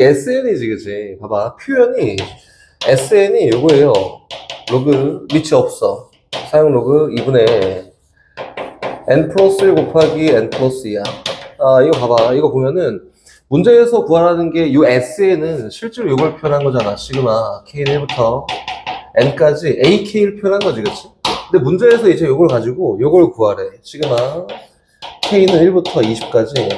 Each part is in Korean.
SN이지, 그치? 봐봐. 표현이, SN이 요거예요. 로그, 밑이 없어. 사용 로그 2분의 n 플러스 1 곱하기 n 플러스 2야. 아, 이거 봐봐. 이거 보면은, 문제에서 구하라는 게, 요 SN은 실제로 요걸 표현한 거잖아. 시그마, K는 1부터 N까지 AK를 표현한 거지, 그치? 근데 문제에서 이제 요걸 가지고, 요걸 구하래. 시그마, K는 1부터 20까지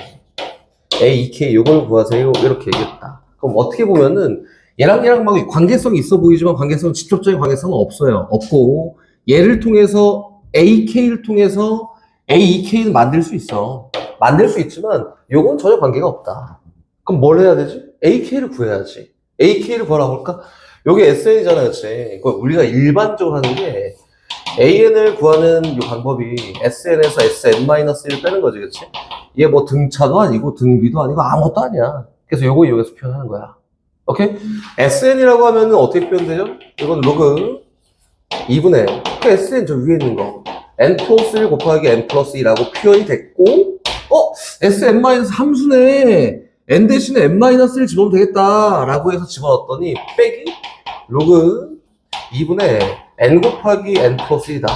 AK 요걸 구하세요. 이렇게 얘기했다. 그럼 어떻게 보면은, 얘랑 막 관계성이 있어 보이지만 관계성은 직접적인 관계성은 없어요. 없고, 얘를 통해서 AK를 통해서 AEK는 만들 수 있어. 만들 수 있지만 요건 전혀 관계가 없다. 그럼 뭘 해야 되지? AK를 구해야지. AK를 구하라고 할까? 요게 SN이잖아, 그치? 그럼 우리가 일반적으로 하는 게 AN을 구하는 이 방법이 SN에서 SN-1을 빼는 거지, 그치? 이게 뭐 등차도 아니고 등비도 아니고 아무것도 아니야. 그래서 요거 여기서 표현하는 거야. 오케이? SN이라고 하면은 어떻게 표현되죠? 이건 로그 2분의 그 SN 저 위에 있는 거 n 플러스 1 곱하기 n 플러스 2라고 표현이 됐고 SN 함수네 n 대신에 n-1을 집어넣으면 되겠다 라고 해서 집어넣었더니 빼기 로그 2분의 n 곱하기 n 플러스 2다.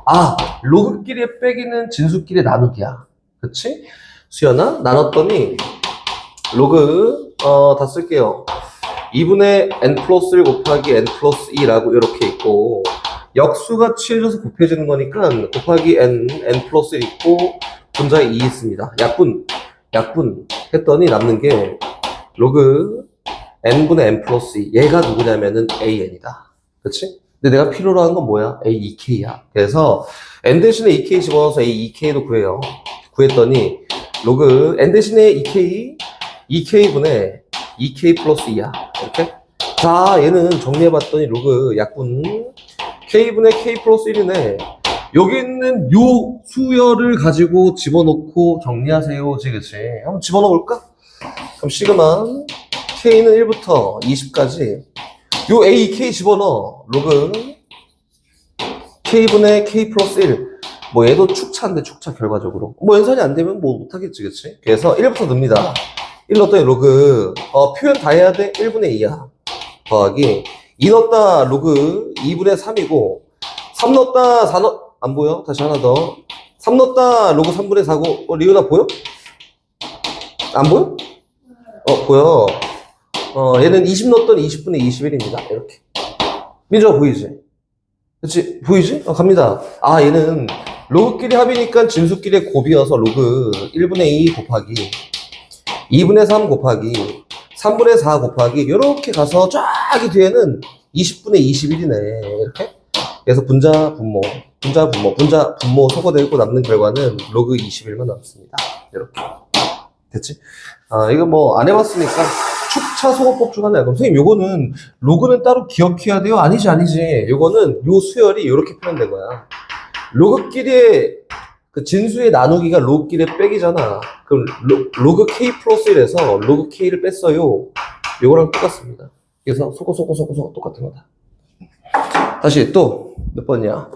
아, 로그끼리의 빼기는 진수끼리의 나누기야. 그치? 수연아 나눴더니 로그 다 쓸게요. 2분의 n 플러스 1 곱하기 n 플러스 2라고 이렇게 있고 역수가 취해져서 곱해지는 거니까 곱하기 n 플러스 1 있고 분자에 2 있습니다. 약분 했더니 남는 게 로그 n분의 n 플러스 2 얘가 누구냐면은 an이다. 그치? 근데 내가 필요로 한 건 뭐야? aek야. 그래서 n 대신에 ek 집어넣어서 aek도 구해요. 구했더니 로그 n 대신에 ek분의 ek 플러스 2야. 이렇게? 자, 얘는 정리해봤더니 로그 약분 k분의 k 플러스 1이네. 여기 있는 요 수열을 가지고 집어넣고 정리하세요. 그치? 한번 집어넣어볼까? 그럼 시그마 k는 1부터 20까지 요 a, k 집어넣어. 로그 k분의 k 플러스 1. 뭐 얘도 축차인데 축차 결과적으로. 뭐 연산이 안 되면 뭐 못하겠지. 그치? 그래서 1부터 넣습니다. 1 넣었더니 로그 표현 다 해야 돼? 1분의 2야. 더하기 2 넣었다 로그 2분의 3이고 3 넣었다 4 안 보여? 다시 하나 더 3 넣었다 로그 3분의 4고 리오나 보여? 안 보여? 보여. 얘는 20 넣었더니 20분의 21입니다. 이렇게 민주가 보이지? 그치? 보이지? 갑니다. 아, 얘는 로그끼리 합이니까 진수끼리 곱이어서 로그 1분의 2 곱하기 2분의 3 곱하기 3분의 4 곱하기 이렇게 가서 쫙이 뒤에는 20분의 21이네. 이렇게. 그래서 분자 분모 소거되고 남는 결과는 로그 21만 남습니다. 이렇게. 됐지? 이거 뭐 안 해봤으니까 축차 소거법 중 하나야. 그럼 선생님 요거는 로그는 따로 기억해야 돼요? 아니지. 요거는 요 수열이 이렇게 표현된 거야. 로그끼리의 그 진수의 나누기가 로그끼리의 빼기잖아. 그럼 로그 k 플러스 1에서 로그 k를 뺐어요. 요거랑 똑같습니다. 그래서 소거 똑같은 거다. 다시 또 몇 번이야?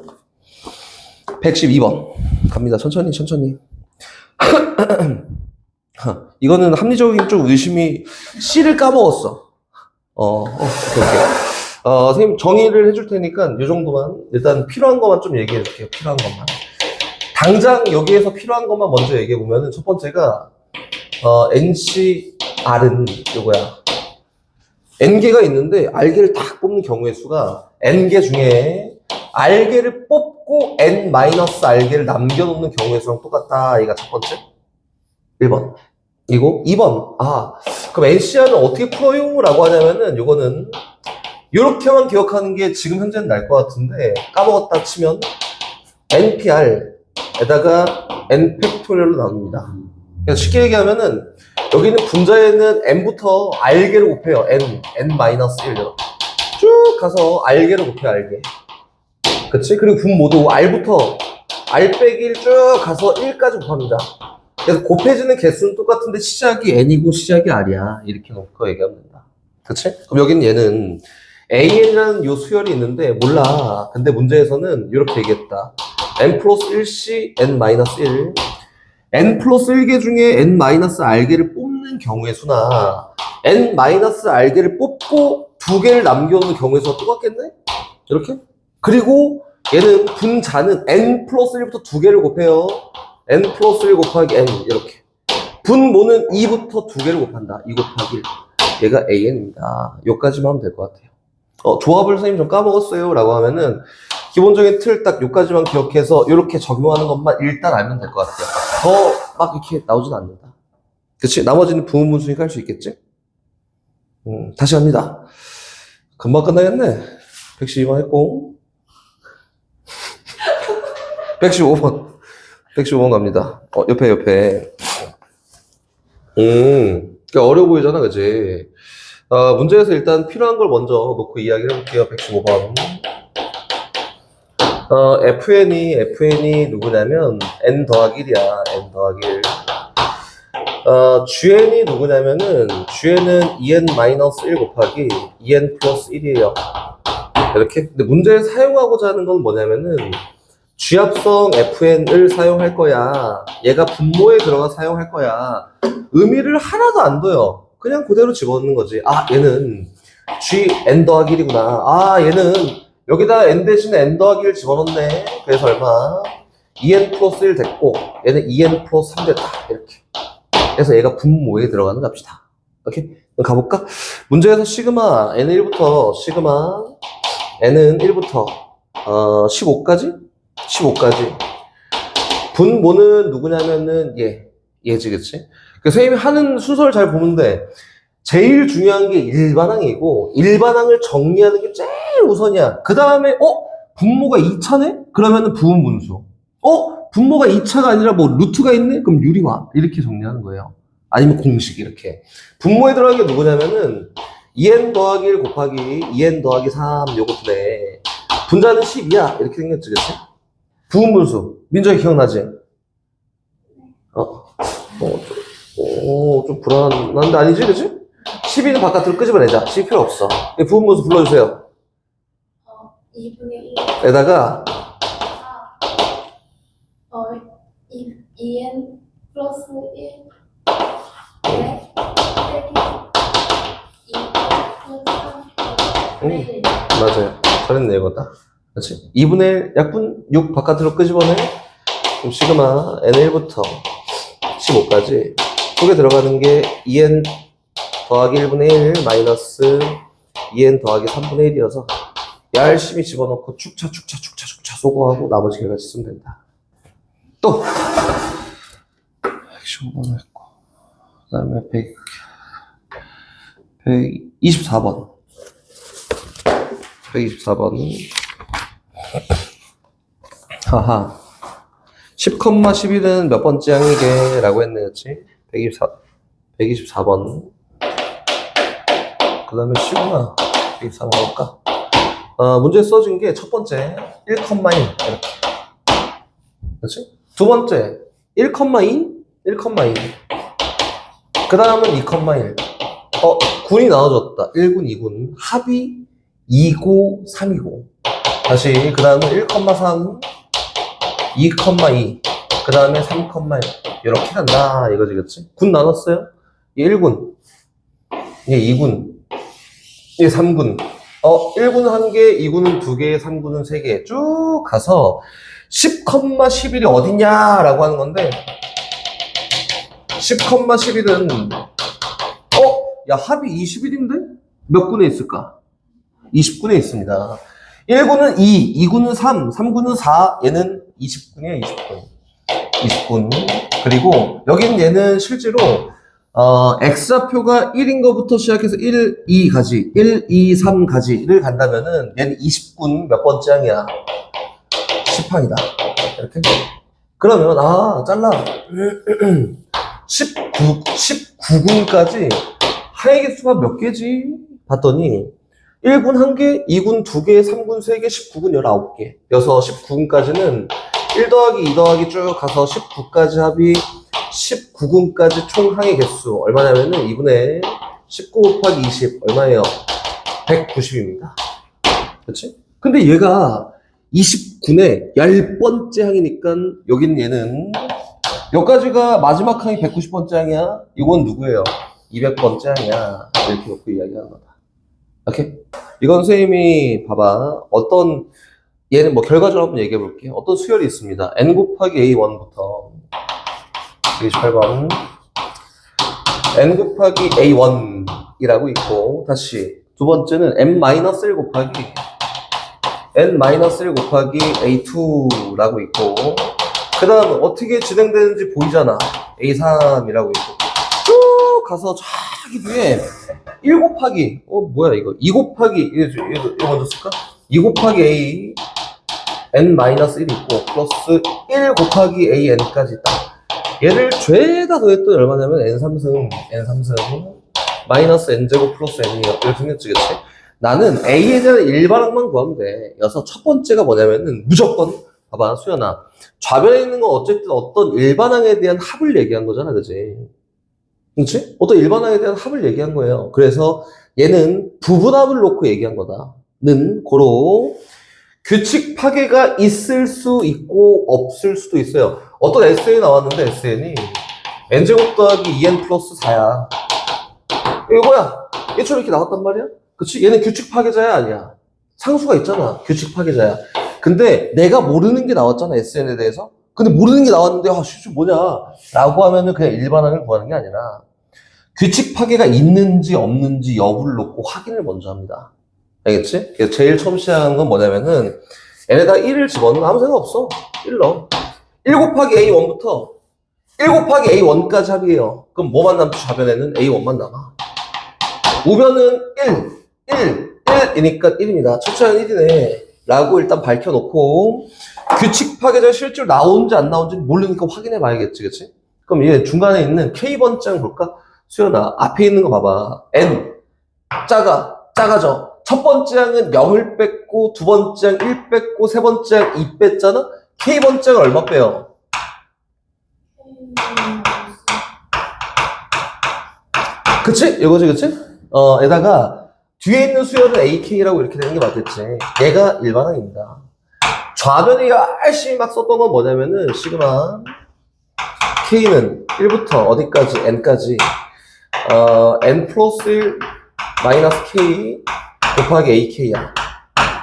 112번 갑니다. 천천히 이거는 합리적인 좀 의심이 C를 까먹었어. 오케이. 선생님 정의를 해줄 테니까 이 정도만 일단 필요한 것만 좀 얘기해 줄게요. 필요한 것만. 당장 여기에서 필요한 것만 먼저 얘기해 보면은 첫 번째가 NCR은 요거야. N개가 있는데 R개를 딱 뽑는 경우의 수가 N개 중에 R개를 뽑고 N-R개를 남겨놓는 경우의 수랑 똑같다. 이가 첫 번째. 1번. 이거 2번. 그럼 NCR은 어떻게 풀어요? 라고 하냐면은 요거는 요렇게만 기억하는 게 지금 현재는 날 것 같은데 까먹었다 치면 NPR에다가 N 팩토리얼로 나눕니다. 그래서 쉽게 얘기하면은 여기는 분자에는 N부터 R개를 곱해요. N-1 쭉 가서 R개를 곱해요. R개. 그치? 그리고 분모도 R부터 R 빼기 1 쭉 가서 1까지 곱합니다. 그래서 곱해지는 개수는 똑같은데 시작이 N이고 시작이 R이야. 이렇게 놓고 얘기하면 된다. 그치? 그럼 여기는 얘는 AN이라는 요 수열이 있는데 몰라. 근데 문제에서는 이렇게 얘기했다. N 플러스 1C N-1 N 플러스 1개 중에 N-R개를 뽑는 경우의 수나 n-r개를 뽑고 2개를 남겨놓는 경우에서 똑같겠네? 이렇게? 그리고 얘는 분자는 n 플러스 1부터 2개를 곱해요. n 플러스 1 곱하기 n 이렇게. 분모는 2부터 2개를 곱한다. 2 곱하기 1. 얘가 an입니다. 여기까지만 하면 될 것 같아요. 조합을 선생님 좀 까먹었어요 라고 하면은 기본적인 틀 딱 여기까지만 기억해서 이렇게 적용하는 것만 일단 알면 될 것 같아요. 더 막 이렇게 나오진 않는다. 그치? 나머지는 부분 분수니까 할 수 있겠지? 다시 합니다. 금방 끝나겠네. 112번 했고 115번 115번 갑니다. 옆에 그러니까 어려워 보이잖아, 그치? 문제에서 일단 필요한 걸 먼저 놓고 이야기를 해볼게요. 115번. FN이 누구냐면 n 더하기 1이야. n 더하기 1. GN이 누구냐면은 GN은 2n-1 곱하기 2n 플러스 1이에요. 이렇게. 근데 문제에 사용하고자 하는 건 뭐냐면은 G합성 FN을 사용할 거야. 얘가 분모에 들어가 사용할 거야. 의미를 하나도 안 둬요. 그냥 그대로 집어넣는 거지. 얘는 Gn 더하기 1이구나. 얘는 여기다 n 대신에 n 더하기 1 집어넣네. 그래서 얼마? 2n 플러스 1 됐고 얘는 2n 플러스 3 됐다. 이렇게. 그래서 얘가 분모에 들어가는 값이다. 오케이? 그럼 가볼까? 문제에서 시그마 n1부터 시그마 n은 1부터 15까지? 15까지. 분모는 누구냐면은 얘지, 그치? 그 선생님이 하는 순서를 잘 보는데 제일 중요한 게 일반항이고 일반항을 정리하는 게 제일 우선이야. 그 다음에 분모가 2차네? 그러면은 부분분수. 분모가 2차가 아니라 뭐 루트가 있네? 그럼 유리화. 이렇게 정리하는 거예요. 아니면 공식 이렇게. 분모에 들어간 게 누구냐면은 2n 더하기 1 곱하기 2n 더하기 3 요것네. 분자는 10이야. 이렇게 생겼지, 그치? 부분분수. 민정이 기억나지? 좀 불안한데 아니지, 그치? 12는 바깥으로 끄집어내자. 10 필요 없어. 부분분수 불러주세요. 2분의 1. 에다가 2n 플러스 1. 네. 2 맞아요. 잘했네, 이거다. 그렇지? 2분의 1, 약분 6 바깥으로 끄집어내. 그럼 시그마 n1부터 15까지 속에 들어가는 게 2n 더하기 1분의 1 마이너스 2n 더하기 3분의 1이어서 열심히 집어넣고 축차 소거하고 나머지 결과지 쓰면 된다. 또 115번 했고 그 다음에 124번 124번 하하 10,11은 몇 번째 항이게? 라고 했네, 그치? 124번. 그 다음에 시구나. 124번 볼까? 문제 써준 게 첫 번째, 1,1. 이렇게. 그치? 두 번째, 1,2. 1,2. 그 다음은 2,1. 군이 나눠졌다. 1군, 2군. 합이 2고, 3이고. 다시, 그 다음은 1,3. 2,2. 그 다음에 3,1. 이렇게 간다. 이거지, 그치? 군 나눴어요? 얘 1군. 얘 2군. 얘 3군. 1군은 1개, 2군은 2개, 3군은 3개. 쭉 가서 10,11이 어디냐라고 하는 건데 10,11은 야, 합이 21인데? 몇 군에 있을까? 20군에 있습니다. 1군은 2, 2군은 3, 3군은 4, 얘는 20군이에요, 20군. 그리고 여기는 얘는 실제로 X좌표가 1인 거부터 시작해서 1, 2가지, 1, 2, 3가지를 간다면은 얘는 20군 몇 번째 항이야? 10항이다. 이렇게. 그러면, 잘라. 19군까지 항의 개수가 몇 개지? 봤더니 1군 1개, 2군 2개, 3군 3개, 19군 19개. 여서 19군까지는 1 더하기 2 더하기 쭉 가서 19까지 합이 19군까지 총 항의 개수 얼마냐면은 2분의 19 곱하기 20 얼마예요? 190입니다. 그렇지? 근데 얘가 20군의 10번째 항이니까 여기는 얘는 여기까지가 마지막 항이 190번째 항이야. 이건 누구예요? 200번째 아니야. 이렇게 놓고 이야기하는 거다. 오케이? 이건 선생님이 봐봐. 얘는 뭐 결과적으로 한번 얘기해 볼게요. 어떤 수열이 있습니다. n 곱하기 a1부터 28번 n 곱하기 a1이라고 있고, 다시 두 번째는 n-1 곱하기 n-1 곱하기 a2라고 있고, 그 다음 어떻게 진행되는지 보이잖아. a3이라고 있고, 쭉 가서 저기 뒤에 1 곱하기 뭐야 이거 2 곱하기 이거 먼저 쓸까? 2 곱하기 a n-1이 있고 플러스 1 곱하기 a n까지 있다. 얘를 죄다 더했더니 얼마냐면 n3승 마이너스 n제곱 플러스 n이 이렇게 생겼지, 그치? 나는 a에 대한 일반항만 구하면 돼. 그래서 첫 번째가 뭐냐면은 무조건 봐봐 수연아, 좌변에 있는 건 어쨌든 어떤 일반항에 대한 합을 얘기한 거잖아, 그치? 그치? 어떤 일반항에 대한 합을 얘기한 거예요. 그래서 얘는 부분합을 놓고 얘기한 거다. 는 고로 규칙 파괴가 있을 수 있고 없을 수도 있어요. 어떤 SN이 나왔는데 SN이 n제곱 더하기 2n 플러스 4야. 이거야. 얘처럼 이렇게 나왔단 말이야? 그치? 얘는 규칙 파괴자야, 아니야? 상수가 있잖아. 규칙 파괴자야. 근데 내가 모르는 게 나왔잖아, SN에 대해서. 근데 모르는 게 나왔는데, 실수 뭐냐? 라고 하면은 그냥 일반항을 구하는 게 아니라, 규칙 파괴가 있는지 없는지 여부를 놓고 확인을 먼저 합니다. 알겠지? 그래서 제일 처음 시작하는 건 뭐냐면은, n에다 1을 집어넣으면 아무 생각 없어. 1 넣어. 1 곱하기 a1부터 1 곱하기 a1까지 합이에요. 그럼 뭐만 남지? 좌변에는 a1만 남아. 우변은 1 이니까 1입니다. 첫째는 1이네. 라고 일단 밝혀놓고, 규칙 파괴자 실제로 나오는지 안 나오는지 모르니까 확인해 봐야겠지, 그치? 그럼 얘 중간에 있는 K번장 볼까? 수연아, 앞에 있는 거 봐봐. N. 작아져. 첫 번째 항은 0을 뺐고, 두 번째 항 1 뺐고, 세 번째 항 2 뺐잖아? K번장을 얼마 빼요? 그치? 이거지, 그치? 에다가, 뒤에 있는 수열은 AK라고 이렇게 되는 게 맞겠지. 얘가 일반항입니다. 좌변에 열심히 막 썼던 건 뭐냐면은, 시그마, K는 1부터 어디까지? N까지, N 플러스 1 마이너스 K 곱하기 AK야.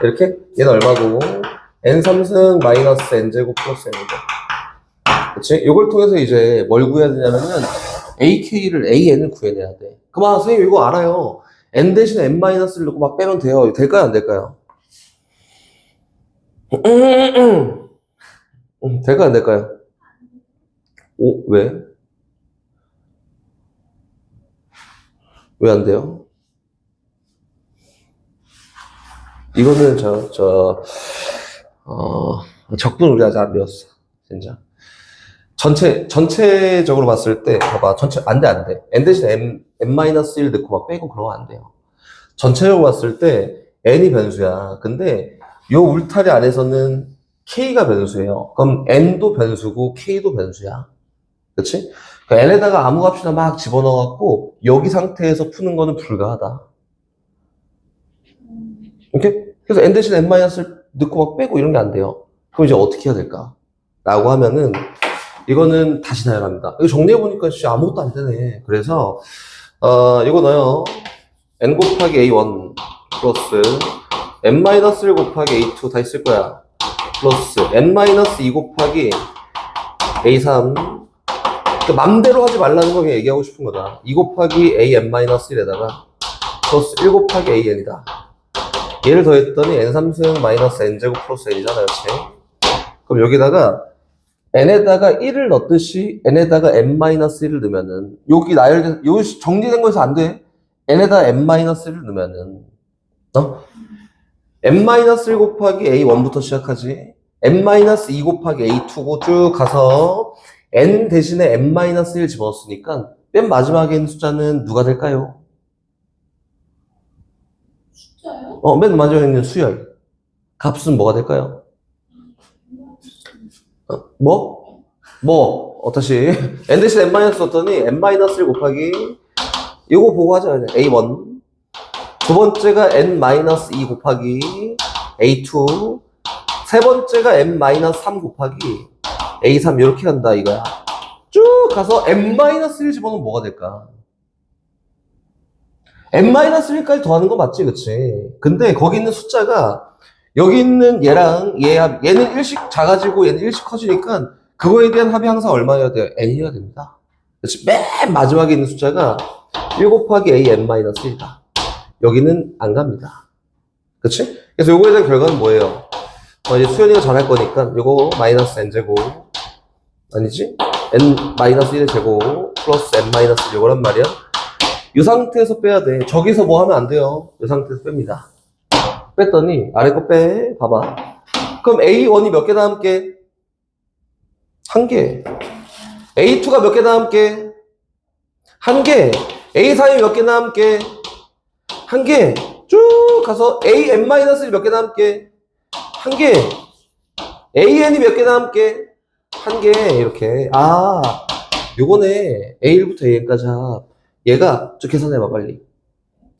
이렇게? 얘는 얼마고? N3승 마이너스 N제곱 플러스 N이고. 그치? 이걸 통해서 이제 뭘 구해야 되냐면은, AK를, AN을 구해내야 돼. 그만, 선생님 이거 알아요. N 대신에 N-를 넣고 막 빼면 돼요. 될까요? 안 될까요? 될까요? 안 될까요? 왜? 왜 안 돼요? 이거는 적분 우리 아직 안 배웠어. 진짜. 전체적으로 봤을 때, 봐봐. 안 돼. N 대신에 N-1 넣고 막 빼고 그러면 안 돼요. 전체적으로 봤을 때, N이 변수야. 근데, 요 울타리 안에서는 K가 변수예요. 그럼 N도 변수고, K도 변수야. 그치? 그러니까 N에다가 아무 값이나 막 집어넣어갖고, 여기 상태에서 푸는 거는 불가하다. 오케이? 그래서 N 대신에 N-를 넣고 막 빼고 이런 게 안 돼요. 그럼 이제 어떻게 해야 될까? 라고 하면은, 이거는 다시 나열합니다. 이거 정리해보니까 진짜 아무것도 안 되네. 그래서, 이거 넣어요. n 곱하기 a1 플러스 n-1 곱하기 a2 다 있을 거야. 플러스 n-2 곱하기 a3. 그러니까 맘대로 하지 말라는 거 그냥 얘기하고 싶은 거다. 2 곱하기 an-1에다가 플러스 1 곱하기 an이다. 얘를 더했더니 n3승 마이너스 n제곱 플러스 n이잖아요. 그치? 그럼 여기다가 n에다가 1을 넣듯이 n에다가 n-1을 넣으면은 여기 정리된 거에서 안 돼. n에다 n-1을 넣으면은 n-1 곱하기 a1부터 시작하지. n-2 곱하기 a2고 쭉 가서 n 대신에 n-1 집어넣었으니까 맨 마지막에 있는 숫자는 누가 될까요? 숫자요? 맨 마지막에 있는 수열. 값은 뭐가 될까요? 다시 n 대신 n-1 썼더니 n-1 곱하기 이거 보고 하자. a1 두 번째가 n-2 곱하기 a2 세 번째가 n-3 곱하기 a3 이렇게 간다 이거야. 쭉 가서 n-1 집어넣으면 뭐가 될까? n-1까지 더하는 거 맞지, 그치? 근데 거기 있는 숫자가 여기 있는 얘랑 얘는 1씩 작아지고 얘는 1씩 커지니까 그거에 대한 합이 항상 얼마여야 돼요? n이어야 됩니다. 그치? 맨 마지막에 있는 숫자가 1 곱하기 a n-1이다. 여기는 안 갑니다. 그치? 그래서 요거에 대한 결과는 뭐예요? 이제 수연이가 잘할 거니까 요거 마이너스 n제곱 아니지? n-1의 제곱 플러스 n-1 요거란 말이야. 이 상태에서 빼야 돼. 저기서 뭐 하면 안 돼요. 이 상태에서 뺍니다. 뺐더니 아래 거 빼. 봐봐. 그럼 A1이 몇 개 남게? 한 개. A2가 몇 개 남게? 한 개. A3이 몇 개 남게? 한 개. 쭉 가서 AN-이 몇 개 남게? 한 개. AN이 몇 개 남게? 한 개. 이렇게. 아, 요거네. A1부터 AN까지 합. 얘가 좀 계산해봐 빨리.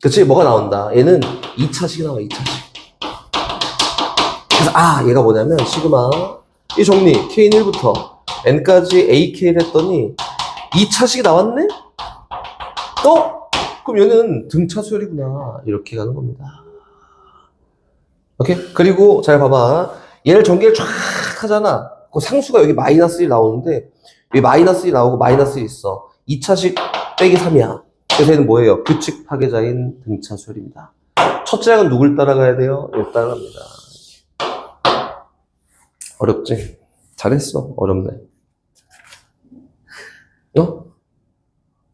그치? 뭐가 나온다. 얘는 2차식이 나와. 2차식. 그래서 얘가 뭐냐면 시그마 이 정리 K는 1부터 N까지 AK를 했더니 2차식이 나왔네? 그럼 얘는 등차 수열이구나. 이렇게 가는 겁니다. 오케이? 그리고 잘 봐봐. 얘를 전개를 쫙 하잖아. 그 상수가 여기 마이너스 1 나오는데 여기 마이너스 1 나오고 마이너스 1 있어. 2차식 빼기 3이야. 그래서 얘는 뭐예요? 규칙 파괴자인 등차 수열입니다. 첫째 항은 누굴 따라가야 돼요? 얘를 따라갑니다. 어렵지? 잘했어. 어렵네.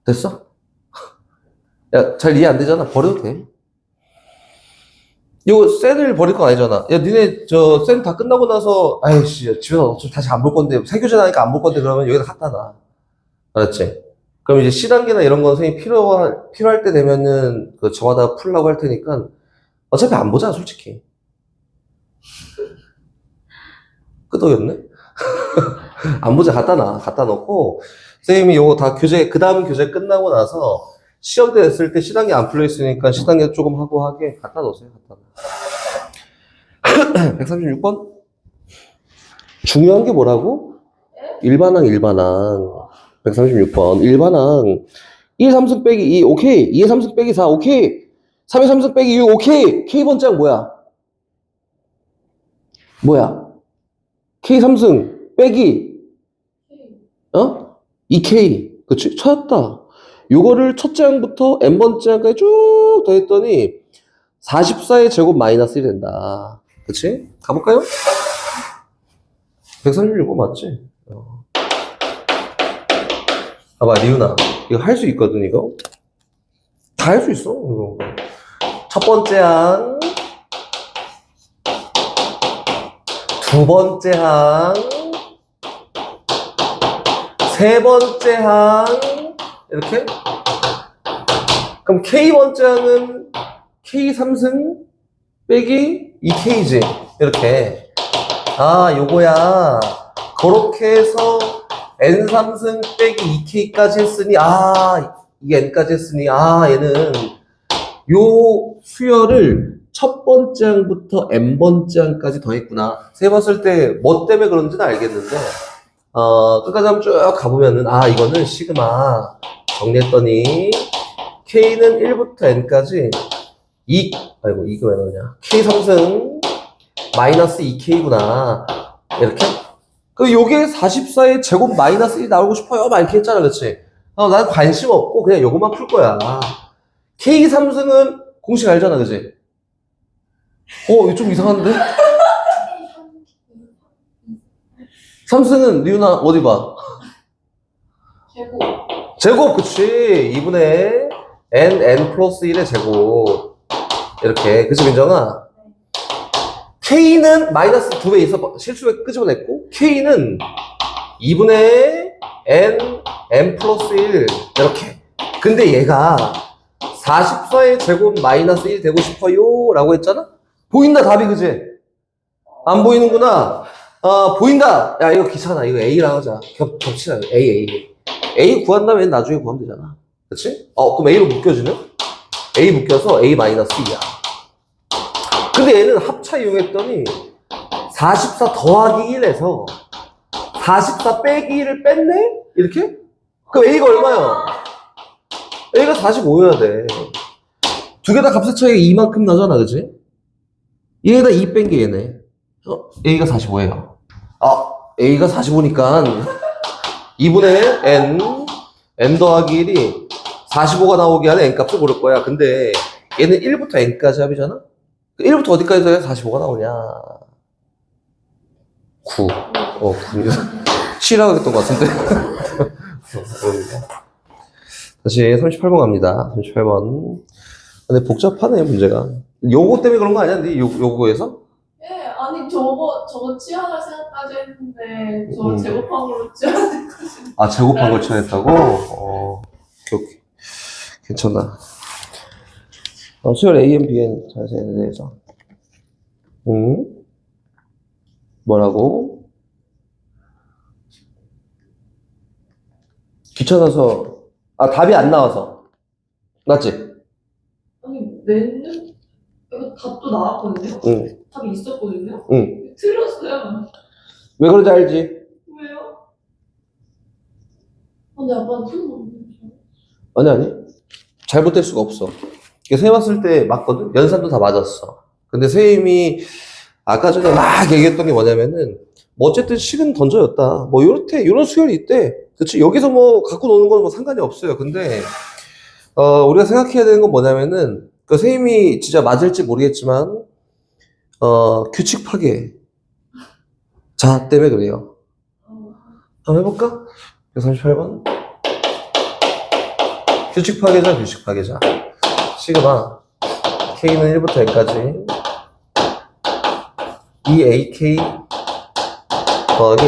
됐어? 야, 잘 이해 안 되잖아. 버려도 돼. 이거 센을 버릴 건 아니잖아. 야, 니네 센 다 끝나고 나서 아이씨 집에서 어차피 다시 안 볼 건데 세교제 나니까 안 볼 건데 그러면 여기다 갖다 놔. 알았지? 그럼 이제 C단계나 이런 건 선생님이 필요할 때 되면은 그 저마다 풀라고 할 테니까 어차피 안 보잖아, 솔직히. 끄덕였네? 안 보자, 갖다 놓고, 선생님이 요거 다 그 다음 교재 끝나고 나서, 시험 때 됐을 때 C단계 안 풀려있으니까 C단계 조금 하고 하게 갖다 놓으세요, 136번? 중요한 게 뭐라고? 일반항. 136번. 일반항. 1, 3승 빼기 2, 오케이. 2의 3승 빼기 4, 오케이. 3의 3승 빼기 6, 오케이. K번째는 뭐야? K 3승 빼기 2K. 그치? 찾았다. 요거를 첫째 항부터 n번째 항까지 쭉 더했더니 44의 제곱 마이너스 1이 된다. 그치? 가볼까요? 136번 맞지? 봐봐, 리우나. 이거 할 수 있거든, 이거. 다 할 수 있어, 이거. 첫 번째 항, 두 번째 항, 세 번째 항, 이렇게. 그럼 K번째 항은 K3승 빼기 2K지. 이렇게. 요거야. 그렇게 해서 N3승 빼기 2K까지 했으니, 이게 N까지 했으니, 얘는 요 수열을 첫 번째 항부터 N번째 항까지 더했구나. 세봤을 때 뭐 때문에 그런지는 알겠는데, 끝까지 한번 쭉 가보면은, 이거는 시그마 정리했더니, K는 1부터 N까지 이게 왜 나오냐. K3승 마이너스 2K구나. 이렇게. 요게 44의 제곱 마이너스 1이 나오고 싶어요. 막 이렇게 했잖아. 그치? 난 관심 없고 그냥 요것만 풀 거야. K3승은 공식 알잖아. 그치? 이거 좀 이상한데? 3승은 리우나 어디 봐? 제곱, 그치. 2분의 n 플러스 1의 제곱. 이렇게. 그치, 민정아? K는 마이너스 2배 있어. 실수에 끄집어냈고, K는 2분의 n 플러스 1. 이렇게. 근데 얘가 44의 제곱 마이너스 1 되고 싶어요. 라고 했잖아? 보인다, 답이, 그치? 안 보이는구나. 보인다. 야, 이거 귀찮아. 이거 A랑 하자. 겹치자. A 구한 다음에 나중에 구하면 되잖아. 그치? 그럼 A로 묶여주면? A 묶여서 A 마이너스 2야. 근데 얘는 합차 이용했더니 44 더하기 1에서 44 빼기 1을 뺐네? 이렇게? 그럼 A가 얼마야? A가 45여야 돼. 두 개 다 값의 차이가 이만큼 나잖아, 그치? 얘에다 2 뺀 게 얘네. A가 45예요. A가 45니까 2분의 N 더하기 1이 45가 나오게 하는 N값을 고를 거야. 근데 얘는 1부터 N까지 합이잖아? 1부터 어디까지 해야 45가 나오냐? 9. 9입니다. 7라고 했던 것 같은데. 다시 38번 갑니다. 38번. 근데 복잡하네, 문제가. 요거 때문에 그런 거 아니야? 요거에서? 예, 아니 저거 치환할 생각까지 했는데 저 제곱한 걸로 치환할 생각까지. 제곱한 걸 쳐냈다고? 오케이. 괜찮아. 수열 AN, BN 자세에 대해서. 뭐라고? 귀찮아서, 답이 안 나와서. 맞지? 아니 내는 이거 답도 나왔거든요. 응. 답이 있었거든요. 응. 틀렸어요. 왜 그런지 알지? 왜요? 근데 아빠는 틀렸는데. 아니. 잘못될 수가 없어. 세 봤을 때 맞거든? 연산도 다 맞았어. 근데 선생님이 아까 전에 막 얘기했던 게 뭐냐면은, 뭐 어쨌든 식은 던져였다. 뭐 요런 수열이 있대. 그치? 여기서 뭐 갖고 노는 건 뭐 상관이 없어요. 근데, 우리가 생각해야 되는 건 뭐냐면은, 그 선생님이 진짜 맞을지 모르겠지만, 규칙 파괴. 자, 때문에 그래요. 한번 해볼까? 38번. 규칙 파괴자. 시그마. K는 1부터 N까지. 2AK 더하기,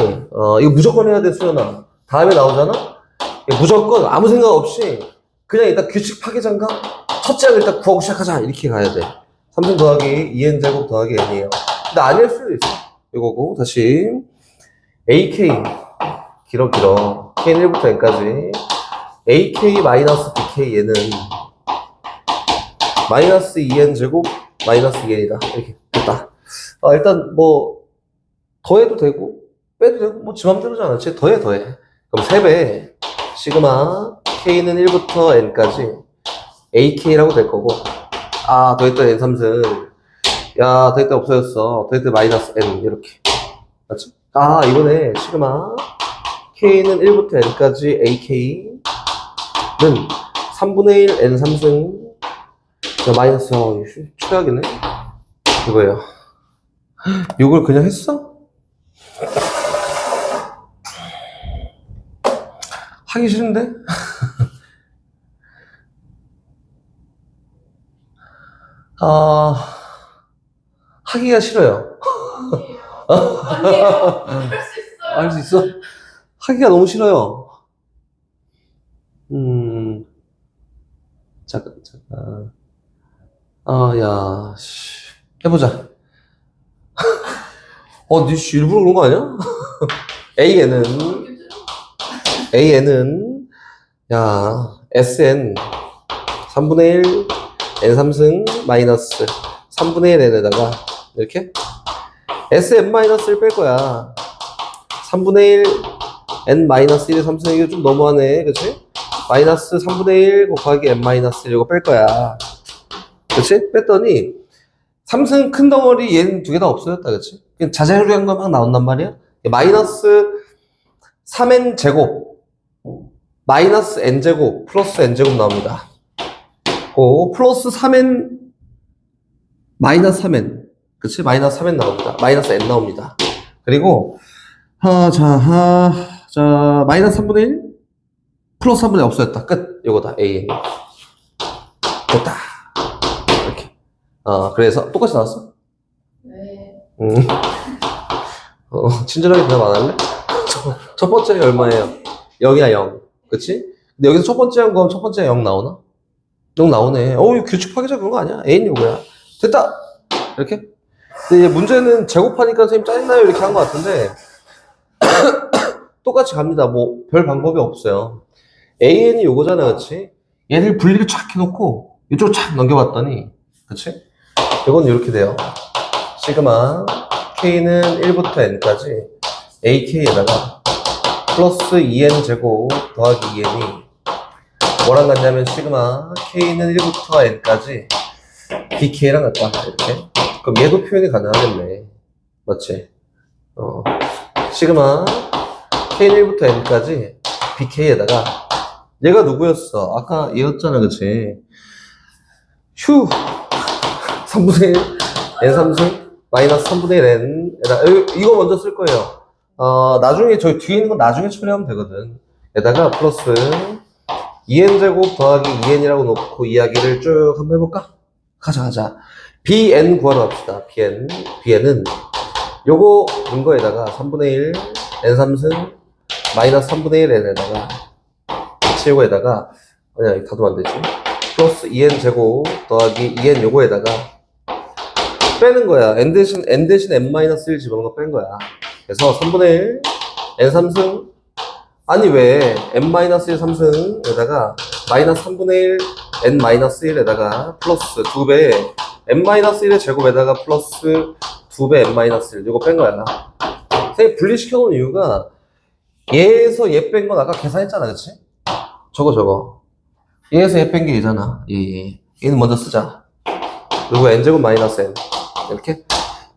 이거 무조건 해야 돼, 수연아. 다음에 나오잖아? 이거 무조건 아무 생각 없이 그냥 일단 규칙 파괴자인가? 첫째 항 일단 구하고 시작하자. 이렇게 가야 돼. 3승 더하기 2N제곱 더하기 N이에요. 근데 아닐 수도 있어. 이거고, 다시. AK. 길어. K는 1부터 N까지. AK 마이너스 BK 얘는 마이너스 2N제곱 마이너스 2N이다. 이렇게 됐다. 일단 뭐 더해도 되고 빼도 되고 뭐 지 맘대로잖아. 더해. 그럼 3배 시그마 K는 1부터 N까지 AK라고 될 거고, 더했더니 N3승, 더했더니 없어졌어. 더했더니 마이너스 N 이렇게. 맞지? 이거네. 시그마 K는 1부터 N까지 AK는 3분의 1 N3승 마이너스, 최악이네. 이거예요. 이걸 그냥 했어? 하기 싫은데? 하기가 싫어요. 아니에요. 할 수 있어요. 알 수 있어? 하기가 너무 싫어요. 잠깐. 해보자. 니씨 일부러 그런 거 아니야? AN은, SN 3분의 1 N3승 마이너스 3분의 1 N에다가, 이렇게? SN-1을 뺄 거야. 3분의 1 N-1의 3승, 이거 좀 너무하네. 그치? 마이너스 3분의 1 곱하기 N-1 이거 뺄 거야. 그치? 뺐더니 3승 큰 덩어리 얘는 두 개 다 없어졌다. 그치? 자자유리한 거 막 나온단 말이야. 마이너스 3n 제곱 마이너스 n 제곱 플러스 n 제곱 나옵니다. 플러스 3n 마이너스 3n, 그치? 마이너스 3n 나옵니다. 마이너스 n 나옵니다. 그리고 마이너스 3분의 1 플러스 3분의 1 없어졌다. 끝. 요거다. A 됐다. 이렇게. 그래서 똑같이 나왔어? 네. 친절하게 대답 안 할래? 첫 번째 얼마예요? 0이야, 0. 그치? 근데 여기서 첫 번째 한 거면 첫 번째 0 나오나? 0 나오네. 이거 규칙 파괴자 그런 거 아니야? A는 요거야. 됐다! 이렇게? 근데 이제 문제는 제곱하니까 선생님 짜증나요? 이렇게 한 거 같은데, 똑같이 갑니다. 뭐, 별 방법이 없어요. AN이 요거잖아, 그치? 얘를 분리를 쫙 해놓고, 이쪽으로 쫙 넘겨봤더니, 그치? 이건 이렇게 돼요. 시그마, K는 1부터 N까지, AK에다가, 플러스 2N 제곱 더하기 2N이, 뭐랑 같냐면, 시그마, K는 1부터 N까지, BK랑 같다. 이렇게. 그럼 얘도 표현이 가능하겠네. 맞지? 시그마 K1부터 N까지 BK에다가 얘가 누구였어? 아까 얘였잖아, 그치? 휴! 3분의 1 N3승 마이너스 3분의 1 N에다 이거 먼저 쓸 거예요. 나중에 저희 뒤에 있는 건 나중에 처리하면 되거든. 에다가 플러스 2n제곱 더하기 2n이라고 놓고 이야기를 쭉 한번 해볼까? 가자. bn 구하러 갑시다. bn은 요거 근거에다가 3분의 1 n3승 마이너스 3분의 1 n에다가 치우고에다가 아니야 다도 안 되지. 플러스 2n제곱 더하기 2n 요거에다가 빼는 거야. n 대신 n-1 집어넣은 거 뺀 거야. 그래서 3분의 1 n3승 아니 왜 n-1 3승에다가 마이너스 3분의 1 n-1에다가 플러스 2배 n-1의 제곱에다가 플러스 2배 n-1 이거 뺀 거야. 선생님 분리시켜 놓은 이유가 얘에서 얘 뺀 건 아까 계산했잖아, 그치? 저거 얘에서 얘 뺀 게 얘잖아. 얘는 먼저 쓰자. 그리고 n제곱 마이너스 n 이렇게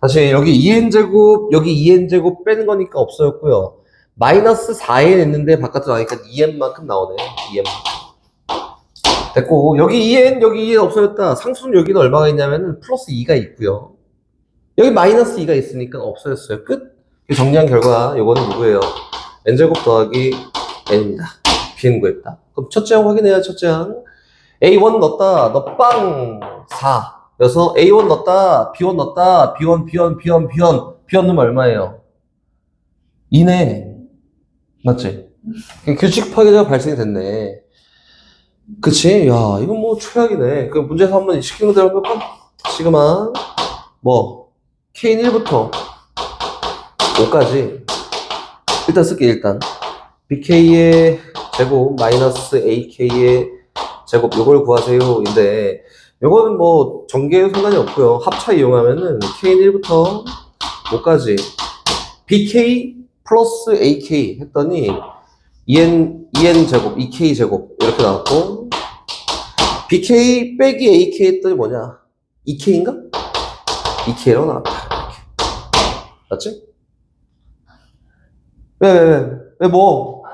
다시 여기 2n제곱 여기 2n제곱 빼는 거니까 없어졌고요. 마이너스 4n 했는데 바깥으로 나니까 2n만큼 나오네. 2n 됐고 여기 2n 여기 2n 없어졌다. 상수는 여기는 얼마가 있냐면은 플러스 2가 있고요. 여기 마이너스 2가 있으니까 없어졌어요. 끝. 정리한 결과 요거는 누구예요? n제곱 더하기 n입니다. bn 구했다. 그럼 첫째 항 확인해야 첫째 항. a1 넣었다. 너 빵 4. 그래서 a1 넣었다. b1 넣었다. b1 넣으면 얼마예요? 2네. 맞지? 규칙 파괴자가 발생이 됐네. 그치? 야, 이건 뭐 최악이네. 그 문제에서 한번 시키는 대로 해볼까? 시그마, K는 1부터 5까지. 일단 쓸게, 일단. BK의 제곱, 마이너스 AK의 제곱, 요걸 구하세요. 인데, 요거는 뭐, 전개에 상관이 없고요. 합차 이용하면은 K는 1부터 5까지. BK 플러스 AK 했더니 2n 제곱, 2k 제곱 이렇게 나왔고 BK 빼기 AK 했더니 뭐냐? 2k인가? 2k라고 나왔다. 이렇게. 맞지? 왜 뭐?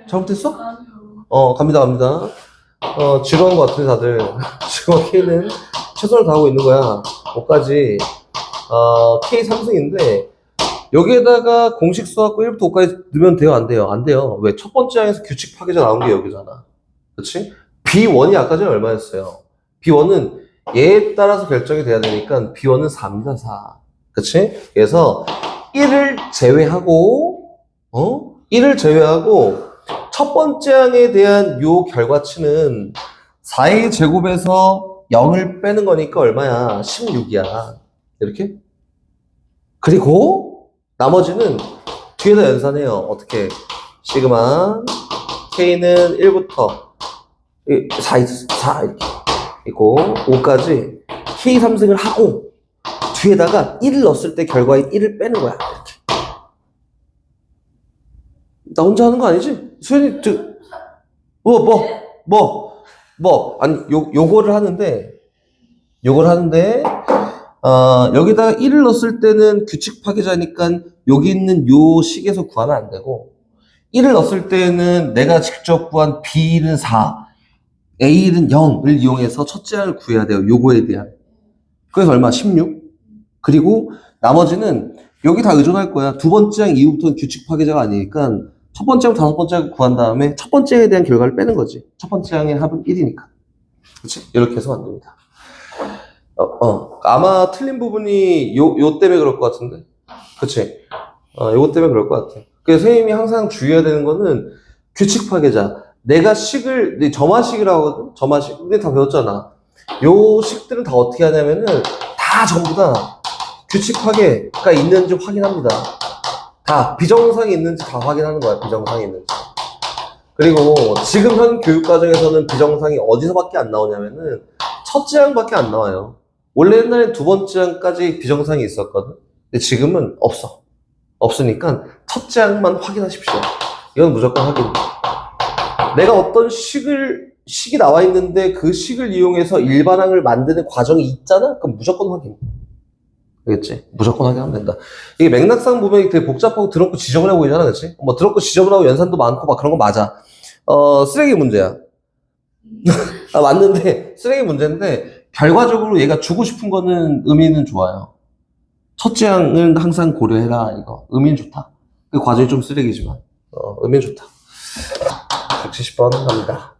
잘못했어? 아니요. 갑니다. 지루한 것 같은데 다들 지금 K는 최선을 다하고 있는 거야. 5까지 K 3승인데 여기에다가 공식 써갖고 1부터 5까지 넣으면 돼요? 안 돼요? 안 돼요. 왜? 첫 번째 항에서 규칙 파괴자 나온 게 여기잖아. 그치? B1이 아까 전에 얼마였어요? B1은 얘에 따라서 결정이 돼야 되니까 B1은 4입니다, 4. 그치? 그래서 1을 제외하고, 1을 제외하고, 첫 번째 항에 대한 요 결과치는 4의 제곱에서 0을 빼는 거니까 얼마야? 16이야. 이렇게? 그리고, 나머지는 뒤에다 연산해요. 어떻게? 시그마 K는 1부터 4 이렇게 있고 5까지 K 3승을 하고 뒤에다가 1을 넣었을 때 결과인 1을 빼는 거야. 이렇게. 나 혼자 하는 거 아니지? 수현이 아니 요거를 하는데 여기다가 1을 넣었을 때는 규칙 파괴자니까 여기 있는 요 식에서 구하면 안 되고 1을 넣었을 때는 내가 직접 구한 B는 4, A는 0을 이용해서 첫째 항을 구해야 돼요. 요거에 대한. 그래서 얼마? 16. 그리고 나머지는 여기 다 의존할 거야. 두 번째 항 이후부터는 규칙 파괴자가 아니니까 첫 번째 항, 다섯 번째 항 구한 다음에 첫 번째 항에 대한 결과를 빼는 거지. 첫 번째 항의 합은 1이니까. 그치? 이렇게 해서 만듭니다. 아마 틀린 부분이 요 때문에 그럴 것 같은데. 그치? 요거 때문에 그럴 것 같아. 그래서 선생님이 항상 주의해야 되는 거는 규칙 파괴자. 내가 식을, 점화식이라고 하거든? 점화식. 근데 다 배웠잖아. 요 식들은 다 어떻게 하냐면은 다 전부 다 규칙 파괴가 있는지 확인합니다. 다 비정상이 있는지 다 확인하는 거야. 비정상이 있는지. 그리고 지금 현 교육과정에서는 비정상이 어디서밖에 안 나오냐면은 첫째 항밖에 안 나와요. 원래 옛날엔 두 번째 항까지 비정상이 있었거든. 근데 지금은 없어. 없으니까 첫째 항만 확인하십시오. 이건 무조건 확인. 내가 어떤 식을 식이 나와 있는데 그 식을 이용해서 일반항을 만드는 과정이 있잖아? 그럼 무조건 확인. 알겠지? 무조건 확인하면 된다. 이게 맥락상 보면 되게 복잡하고 더럽고 지저분해 보이잖아, 그치? 뭐 더럽고 지저분하고 연산도 많고 막 그런 거 맞아. 쓰레기 문제야. 아, 맞는데, 쓰레기 문제인데, 결과적으로 얘가 주고 싶은 거는 의미는 좋아요. 첫째 항은 항상 고려해라, 이거. 의미는 좋다. 그 과정이 좀 쓰레기지만, 의미는 좋다. 170번 갑니다.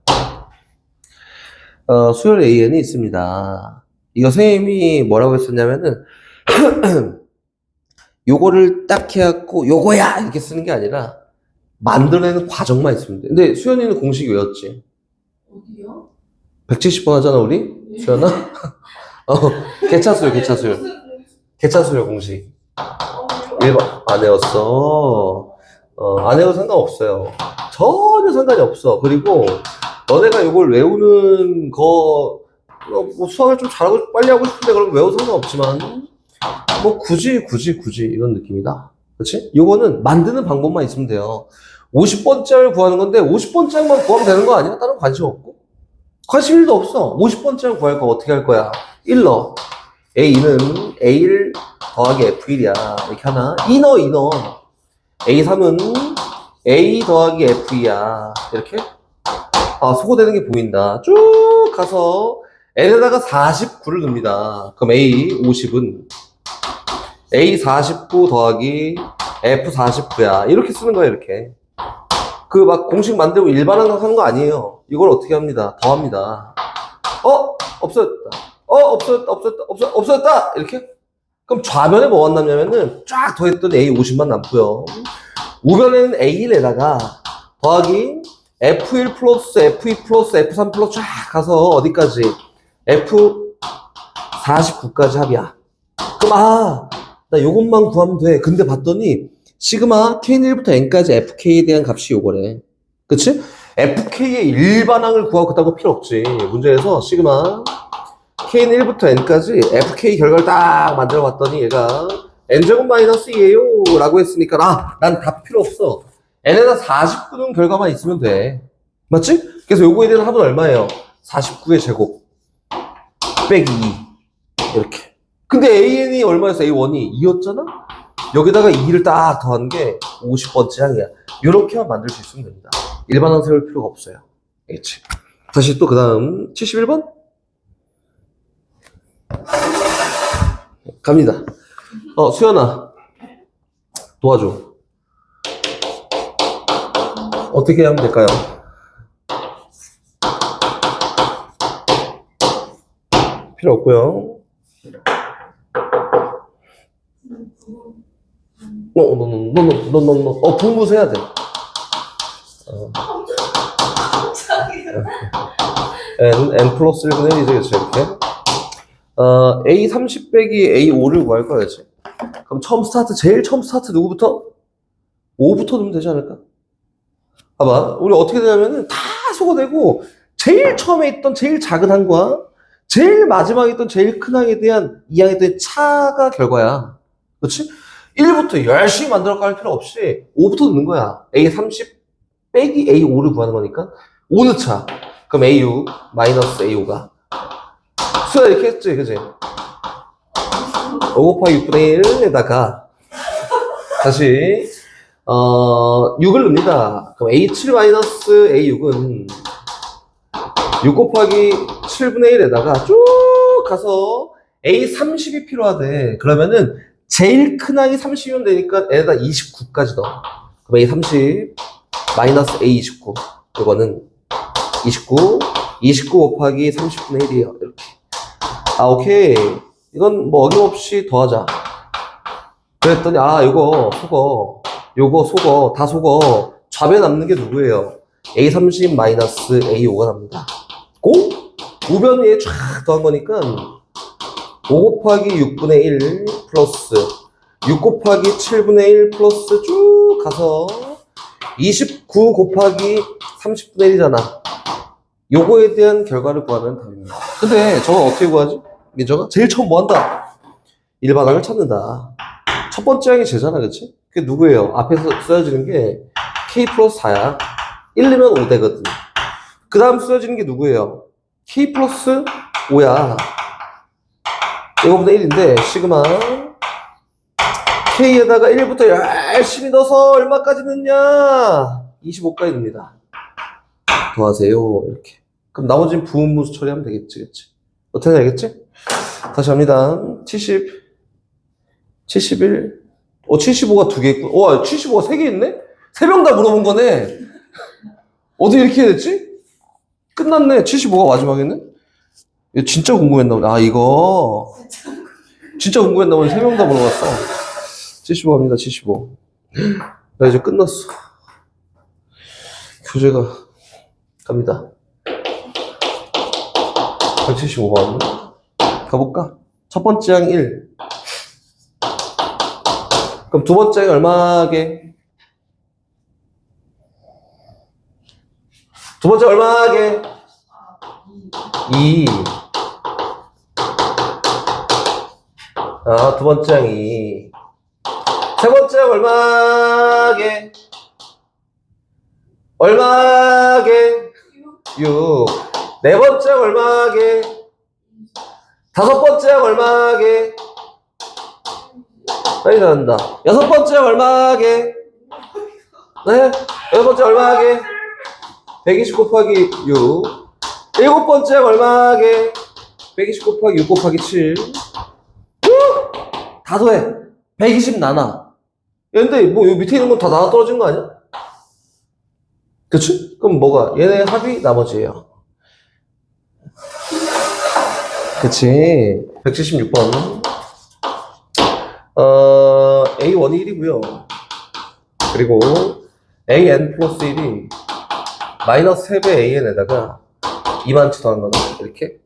수열 AN이 있습니다. 이거 선생님이 뭐라고 했었냐면은, 요거를 딱 해갖고, 요거야! 이렇게 쓰는 게 아니라, 만들어내는 과정만 있으면 돼. 근데 수연이는 공식 외웠지? 어디요? 170번 하잖아, 우리? 수연아? 개차수요, 개차수요. 개차수요, 공식. 1번. 안 외웠어. 안 외워도 상관없어요. 전혀 상관이 없어. 그리고, 너네가 이걸 외우는 거, 뭐 수학을 좀 잘하고 빨리 하고 싶은데 그럼 외워도 상관없지만, 뭐 굳이 이런 느낌이다. 그렇지? 요거는 만드는 방법만 있으면 돼요. 50번째를 구하는 건데 50번째만 구하면 되는 거 아니야? 다른 관심 없고? 관심 1도 없어. 50번째를 구할 거 어떻게 할 거야? 1러. A는 A1 더하기 F1이야. 이렇게 하나. 2너. A3은 A 더하기 F2야. 이렇게. 소거되는 게 보인다. 쭉 가서 N에다가 49를 넣습니다. 그럼 A 50은 A 49 더하기 F 49야. 이렇게 쓰는 거야, 이렇게. 그 막 공식 만들고 일반항 하는 거 아니에요. 이걸 어떻게 합니다? 더합니다. 없어졌다. 없어졌다. 이렇게. 그럼 좌변에 뭐가 남냐면은 쫙 더했더니 A 50만 남고요. 우변에는 A1에다가 더하기 F1 플러스 F2 플러스 F3 플러스 쫙 가서 어디까지? F 49까지 합이야. 그럼 나 요것만 구하면 돼. 근데 봤더니 시그마 K는 1부터 N까지 FK에 대한 값이 요거래. 그치? FK의 일반항을 구하고 그딴 거 필요 없지. 문제에서 시그마 K는 1부터 N까지 FK 결과를 딱 만들어 봤더니 얘가 N제곱 마이너스 2예요 라고 했으니까 난 답 필요 없어. N에다 49는 결과만 있으면 돼. 맞지? 그래서 요거에 대한 합은 얼마예요? 49의 제곱 빼기 2 이렇게. 근데 AN이 얼마였어? A1이 2였잖아? 여기다가 2를 딱 더한 게 50번째 항이야. 이렇게만 만들 수 있으면 됩니다. 일반항 세울 필요가 없어요. 알겠지? 다시 또 그 다음 71번? 갑니다. 수연아 도와줘. 어떻게 하면 될까요? 필요 없고요. 분무수 해야 돼. N 플러스 1분의 1이지, 그치, 이렇게. A30 빼기 A5를 구할 거야지. 그럼 제일 처음 스타트 누구부터? 5부터 넣으면 되지 않을까? 봐봐. 우리 어떻게 되냐면은 다 소거되고, 제일 처음에 있던 제일 작은 항과, 제일 마지막에 있던 제일 큰 항에 대한 이 항에 대한 차가 결과야. 그렇지? 1부터 열심히 만들어 갈 필요 없이 5부터 넣는 거야. A30 빼기 A5를 구하는 거니까 5 넣자. 그럼 A6 마이너스 A5가 수야 이렇게 했지, 그지? 5 곱하기 6분의 1에다가 다시 6을 넣습니다. 그럼 A7 마이너스 A6은 6 곱하기 7분의 1에다가 쭉 가서 A30이 필요하대. 그러면은 제일 큰 항이 30이면 되니까 얘에다 29까지 넣어. 그럼 A30 마이너스 A29. 이거는 29 곱하기 30분의 1이에요. 이렇게. 오케이. 이건 뭐 어김없이 더하자. 그랬더니 요거 속어. 다 속어. 좌변에 남는 게 누구예요? A30 마이너스 A5가 납니다. 우변 위에 쫙 더한 거니까 5 곱하기 6분의 1 플러스 6 곱하기 7분의 1 플러스 쭉 가서 29 곱하기 30분의 1이잖아. 요거에 대한 결과를 구하면 답입니다. 근데 저거 어떻게 구하지? 민정아? 제일 처음 뭐 한다? 일반항을 찾는다. 첫 번째 항이 쟤잖아, 그치? 그게 누구예요? 앞에서 써야지는 게 K 플러스 4야. 1 넣으면 5 되거든. 그 다음 쓰여지는 게 누구예요? K 플러스 5야. 이거보다 1인데, 시그마. K에다가 1부터 열심히 넣어서 얼마까지 넣냐? 25까지 넣습니다. 더하세요. 이렇게. 그럼 나머지는 부음무수 처리하면 되겠지, 그치? 어떻게 알겠지? 다시 합니다. 70, 71, 75가 2개 있고, 75가 3개 있네? 3명 다 물어본 거네? 어떻게 이렇게 해야 됐지? 끝났네. 75가 마지막에는? 이거 진짜 궁금했나 보네. 아, 이거. 진짜 궁금했나 보네. 3명 다 물어봤어. 75 갑니다, 75. 나 이제 끝났어. 교재가 갑니다. 175번. 가볼까? 첫 번째 항 1. 그럼 두 번째 항이 얼마게? 두 번째 얼마게? 2. 두 번째 항이. 세 번째 항 얼마게? 얼마게? 6. 네 번째 항 얼마게? 다섯 번째 항 얼마게? 빨리 나온다. 여섯 번째 항 얼마게? 네? 여섯 번째 얼마게? 120 곱하기 6. 일곱 번째 항 얼마게? 120 곱하기 6 곱하기 7. 다 더해. 120 나눠. 근데 뭐 여기 밑에 있는 건 다 나눠 떨어진 거 아니야? 그치? 그럼 뭐가? 얘네 합이 나머지예요. 그치? 176번. A1이 1이고요. 그리고 AN 플러스 1이 마이너스 3배 AN에다가 2만치 더한 거다. 이렇게.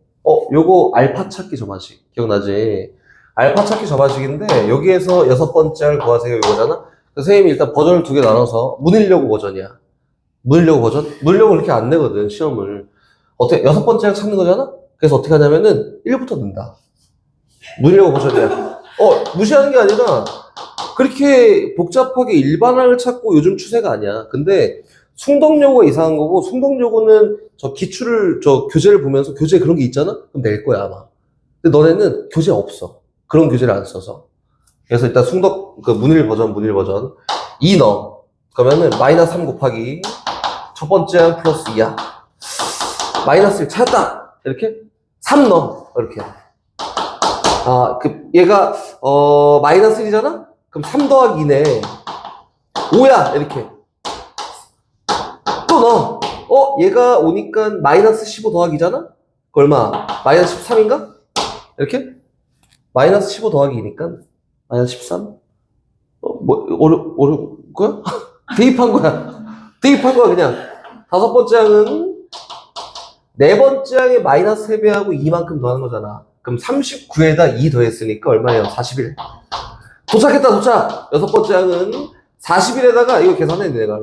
요거 알파 찾기 저마식. 기억나지? 알파 찾기 저마식인데 여기에서 여섯 번째를 구하세요 이거잖아? 선생님이 일단 버전을 두 개 나눠서 문일려고 버전이야. 문일려고 버전? 문일려고 그렇게 안 내거든, 시험을. 어떻게, 여섯 번째를 찾는 거잖아? 그래서 어떻게 하냐면은 1부터 넣는다. 문일려고 버전이야. 무시하는 게 아니라 그렇게 복잡하게 일반항을 찾고 요즘 추세가 아니야. 근데 숭덕여고가 이상한 거고, 숭덕여고는 교재를 보면서 교재에 그런 게 있잖아? 그럼 낼 거야, 아마. 근데 너네는 교재 없어. 그런 교재를 안 써서. 그래서 일단 문일 버전. 2 넣어. 그러면은 마이너스 3 곱하기 첫 번째 플러스 2야. 마이너스 1 찾았다! 이렇게 3 넣어. 이렇게. 얘가, 마이너스 1이잖아? 그럼 3 더하기 2네. 5야! 이렇게. 또 넣어. 얘가 오니까 마이너스 15 더하기잖아? 그 얼마? 마이너스 13인가? 이렇게? 마이너스 15 더하기 2니까 마이너스 13? 어려운 거야? 대입한 거야, 그냥. 다섯 번째 항은 네 번째 항에 마이너스 3배하고 2만큼 더하는 거잖아. 그럼 39에다 2 더했으니까 얼마예요? 41. 도착했다, 도착! 여섯 번째 항은 41에다가, 이거 계산해, 내가.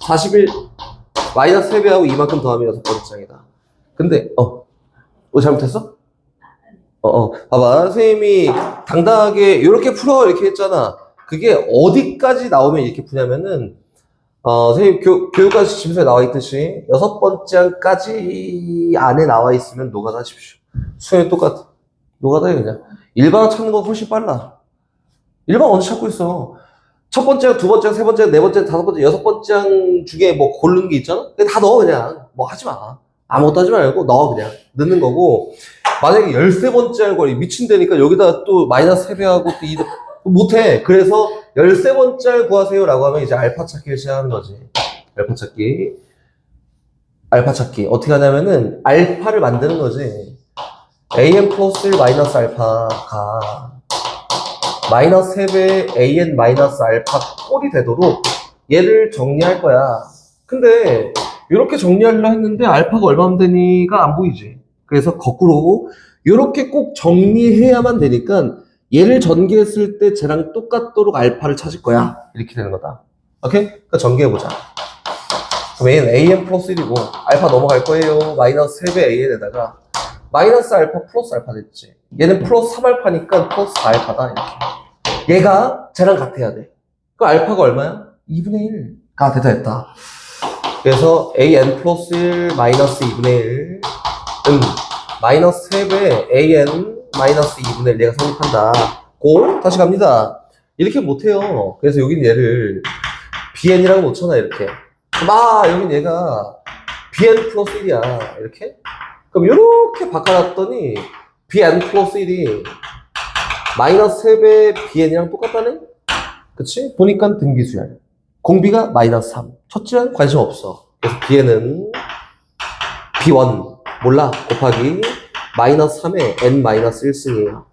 41, 마이너스 3배하고 2만큼 더하면 여섯 번째 항이다. 근데, 잘못했어? 봐봐. 선생님이 당당하게, 요렇게 풀어, 이렇게 했잖아. 그게 어디까지 나오면 이렇게 푸냐면은, 선생님 교육과시 지문서에 나와 있듯이, 여섯 번째 항까지 안에 나와 있으면 노가다 하십시오. 수행이 똑같아. 노가다 해, 그냥. 일반항 찾는 건 훨씬 빨라. 일반 언제 찾고 있어? 첫 번째 항, 두 번째 항, 세 번째 항, 네 번째 항, 다섯 번째, 여섯 번째 항 중에 뭐 고르는 게 있잖아? 근데 다 넣어, 그냥. 뭐 하지 마. 아무것도 하지 말고 넣어, 그냥. 넣는 거고. 만약에 13번째 할 거리 미친다니까 여기다 또 마이너스 3배하고 또 2, 못해. 그래서 13번째 할 구하세요 라고 하면 이제 알파 찾기를 시작하는 거지. 알파 찾기. 어떻게 하냐면은 알파를 만드는 거지. AN 플러스 1 마이너스 알파가 마이너스 3배 AN 마이너스 알파 꼴이 되도록 얘를 정리할 거야. 근데 이렇게 정리하려고 했는데 알파가 얼마면 되니가 안 보이지. 그래서 거꾸로 이렇게 꼭 정리해야만 되니까 얘를 전개했을 때 쟤랑 똑같도록 알파를 찾을 거야. 이렇게 되는 거다. 오케이? 그러니까 전개해보자. 그럼 얘는 AN 플러스 1이고 알파 넘어갈 거예요. 마이너스 3배 AN에다가 마이너스 알파 플러스 알파 됐지. 얘는 플러스 3알파니까 플러스 4알파다. 이렇게. 얘가 쟤랑 같아야 돼. 그 알파가 얼마야? 2분의 1. 됐다. 그래서 an 플러스 1 마이너스 2분의 1은 마이너스 3배 an 마이너스 2분의 1 얘가 성립한다. 고 다시 갑니다. 이렇게 못해요. 그래서 여긴 얘를 bn이라고 놓잖아. 이렇게 여긴 얘가 bn 플러스 1이야. 이렇게 그럼 이렇게 바꿔놨더니 bn 플러스 1이 마이너스 3배 bn이랑 똑같다네? 그치? 보니까 등비수열. 공비가 마이너스 3. 첫째는 관심 없어. 그래서 bn은 b1 몰라 곱하기 마이너스 3에 n 마이너스 1승이에요.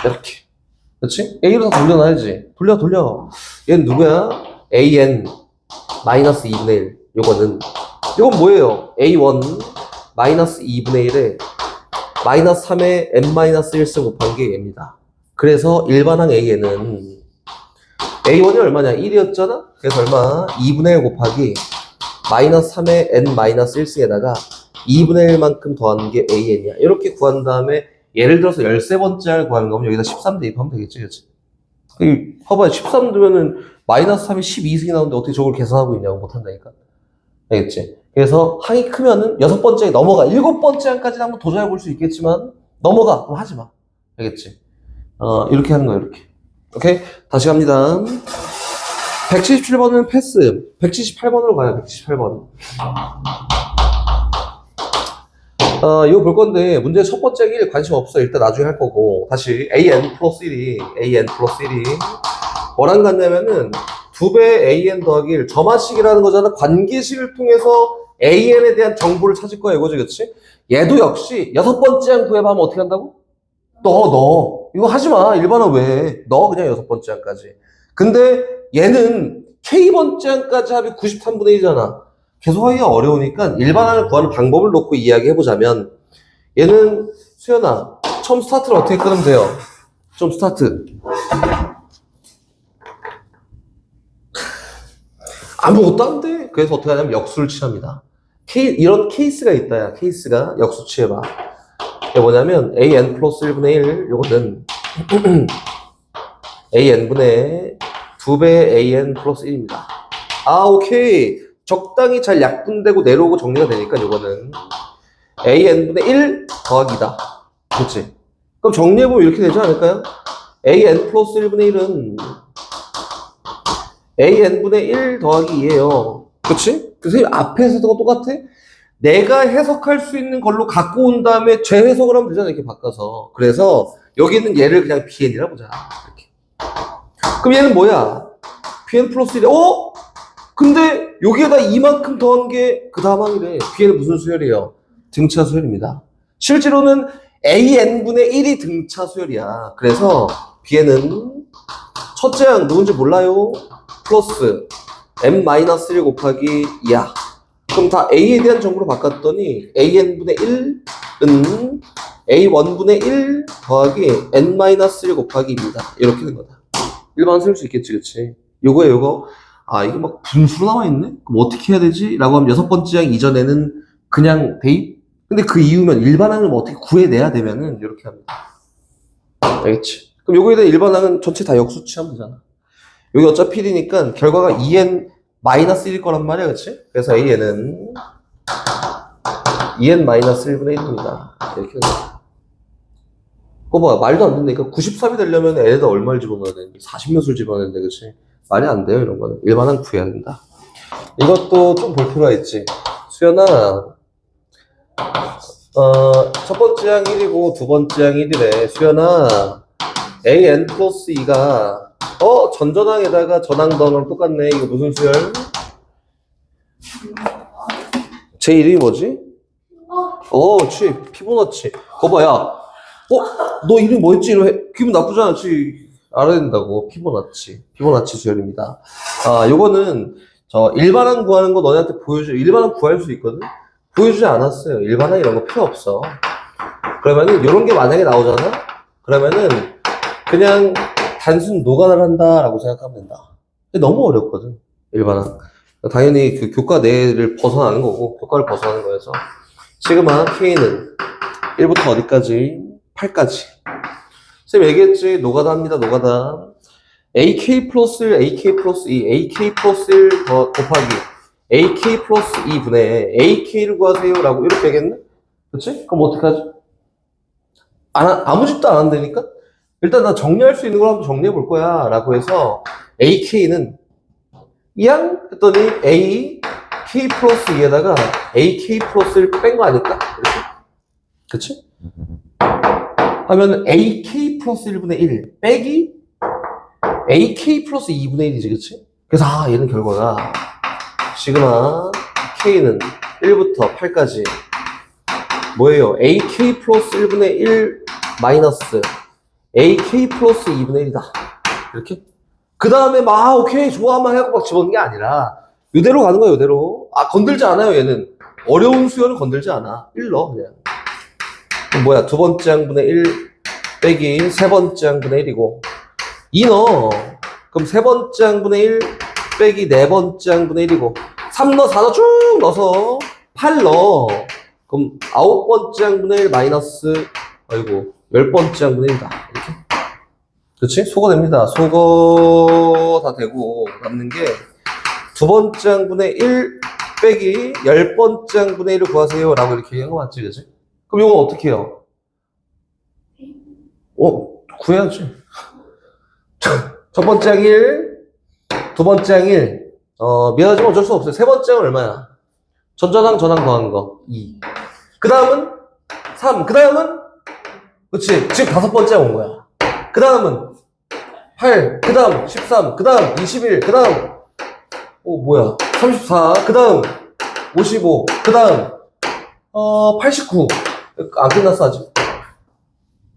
이렇게. 그치? a로 다 돌려놔야지. 돌려. 얘는 누구야? an 마이너스 2분의 1. 요건 뭐예요? a1 마이너스 2분의 1에 마이너스 3에 n 마이너스 1승 곱한 게 얘입니다. 그래서 일반항 a는 a1이 얼마냐? 1이었잖아? 그래서 얼마? 2분의 1 곱하기 마이너스 3의 n 마이너스 1승에다가 2분의 1만큼 더하는 게 an이야. 이렇게 구한 다음에 예를 들어서 13번째 알 구하는 거면 여기다 13 대입하면 되겠지, 그치? 봐봐요. 13 두면은 마이너스 3이 12승이 나오는데 어떻게 저걸 계산하고 있냐고 못한다니까. 알겠지? 그래서 항이 크면은 6번째에 넘어가. 7번째 항까지는 한번 도전해 볼 수 있겠지만 넘어가. 그럼 하지 마. 알겠지? 이렇게 하는 거야, 이렇게. 오케이? 다시 갑니다. 177번은 패스. 178번으로 가요, 178번. 이거 볼 건데, 문제 첫 번째 1 관심 없어. 일단 나중에 할 거고. 다시, an 플러스 1이 뭐랑 같냐면은, 2배 an 더하기 1. 점화식이라는 거잖아. 관계식을 통해서 an에 대한 정보를 찾을 거야, 이거지, 그치? 얘도 역시, 6번째 항 구해봐 하면 어떻게 한다고? 넣어. 이거 하지 마. 일반은 왜? 넣어, 그냥 6번째 항까지. 근데 얘는 K번째 항까지 합이 93분의 1이잖아. 계속 하기가 어려우니까 일반항을 구하는 방법을 놓고 이야기해보자면 얘는 수연아, 처음 스타트를 어떻게 끊으면 돼요? 좀 스타트. 아무것도 안 돼. 그래서 어떻게 하냐면 역수를 취합니다. 이런 케이스가 있다, 야. 케이스가. 역수 취해봐. 이게 뭐냐면 an 플러스 1분의 1 요거는 an분의 2배 an 플러스 1입니다. 오케이. 적당히 잘 약분되고 내려오고 정리가 되니까 요거는 an분의 1 더하기다. 그치? 그럼 정리해보면 이렇게 되지 않을까요? an 플러스 1분의 1은 an분의 1 더하기 2예요. 그치? 그래서 앞에서도 똑같아? 내가 해석할 수 있는 걸로 갖고 온 다음에 재해석을 하면 되잖아, 이렇게 바꿔서. 그래서 여기는 얘를 그냥 bn이라 보자. 이렇게. 그럼 얘는 뭐야? bn 플러스 1. 근데 여기에다 이만큼 더한 게 그 다음 항이래. bn은 무슨 수열이에요? 등차 수열입니다. 실제로는 an분의 1이 등차 수열이야. 그래서 bn은 첫째 항 누군지 몰라요? 플러스 n-1 곱하기 2야. 그럼 다 a에 대한 정보로 바꿨더니 an분의 1은 a1분의 1 더하기 n-1 곱하기 2입니다. 이렇게 된 거다. 일반 쓸 수 있겠지, 그치? 요거. 이게 막 분수로 나와있네? 그럼 어떻게 해야 되지? 라고 하면 6번째 항 이전에는 그냥 대입? 근데 그 이유면 일반항을 뭐 어떻게 구해내야 되면은 이렇게 합니다. 알겠지? 그럼 요거에 대한 일반항은 전체 다 역수 취하면 되잖아. 여기 어차피 1이니까 결과가 2n-1일 거란 말이야, 그치? 그래서 an은 2n-1분의 1입니다. 이렇게 된다. 그거 봐, 말도 안 된다니까. 93이 되려면 n에다 얼마를 집어넣어야 되는데 40몇을 집어넣어야 되는데, 그치? 말이 안 돼요, 이런 거는. 일반항 구해야 된다. 이것도 좀 볼 필요가 있지. 수연아, 첫 번째 항 1이고 두 번째 항 1이래. 수연아, an 플러스 2가 전전항에다가 전항 더하면 똑같네. 이거 무슨 수열? 제 이름이 뭐지? 피보나치. 거봐야. 너 이름 뭐였지? 이러면 기분 나쁘잖아. 알아야 된다고. 피보나치 수열입니다. 요거는 일반항 구하는 거 너네한테 일반항 구할 수 있거든? 보여주지 않았어요. 일반항 이런 거 필요 없어. 그러면은 요런 게 만약에 나오잖아? 그러면은 그냥 단순 노가다를 한다라고 생각하면 된다. 근데 너무 어렵거든, 일반항. 당연히 그 교과 내를 벗어나는 거고, 교과를 벗어나는 거여서. 시그마 K는 1부터 어디까지? 8까지. 쌤 얘기했지? 노가다 합니다, 노가다. AK 플러스 1, AK 플러스 2, AK 플러스 1 곱하기 AK 플러스 2분의 AK를 구하세요 라고 이렇게 하겠네? 그치? 그럼 어떡하지? 아무 짓도 안 한다니까? 일단 나 정리할 수 있는 걸 한번 정리해 볼 거야 라고 해서 AK는 이양 했더니 A K 플러스 2에다가 AK 플러스를 뺀 거 아닐까? 이렇게. 그치? 하면 AK 플러스 1분의 1 빼기 AK 플러스 2분의 1이지, 그치? 그래서 얘는 결과가 시그마 K는 1부터 8까지 뭐예요? AK 플러스 1분의 1 마이너스 AK 플러스 2분의 1이다. 이렇게? 그 다음에 막 오케이 좋아만 해갖고 막 집어넣는 게 아니라 이대로 가는 거야, 이대로. 건들지 않아요, 얘는. 어려운 수열은 건들지 않아. 1 넣어, 그냥. 그럼 뭐야, 두 번째 항분의 1 빼기 세 번째 항분의 1이고 2 넣어. 그럼 세 번째 항분의 1 빼기 네 번째 항분의 1이고 3 넣어, 4 넣어, 쭉 넣어서 8 넣어. 그럼 아홉 번째 항분의 1 마이너스 열 번째 항분의 1이다. 이렇게. 그치? 소거 됩니다. 소거 다 되고 남는 게 두 번째 항분의 1 빼기 열 번째 항분의 1을 구하세요 라고 이렇게 얘기한 거 맞지, 그치? 그럼 이건 어떻게 해요? 구해야지. 첫 번째 항 1, 두 번째 항 1. 미안하지만 어쩔 수 없어요. 세 번째 항은 얼마야? 전전항 더한 거 2. 그 다음은 3. 그 다음은 그치, 지금 다섯 번째 온 거야. 그 다음은 8. 그 다음 13. 그 다음 21. 그 다음 34. 그 다음 55. 그 다음 89. 안 끝났어 아직.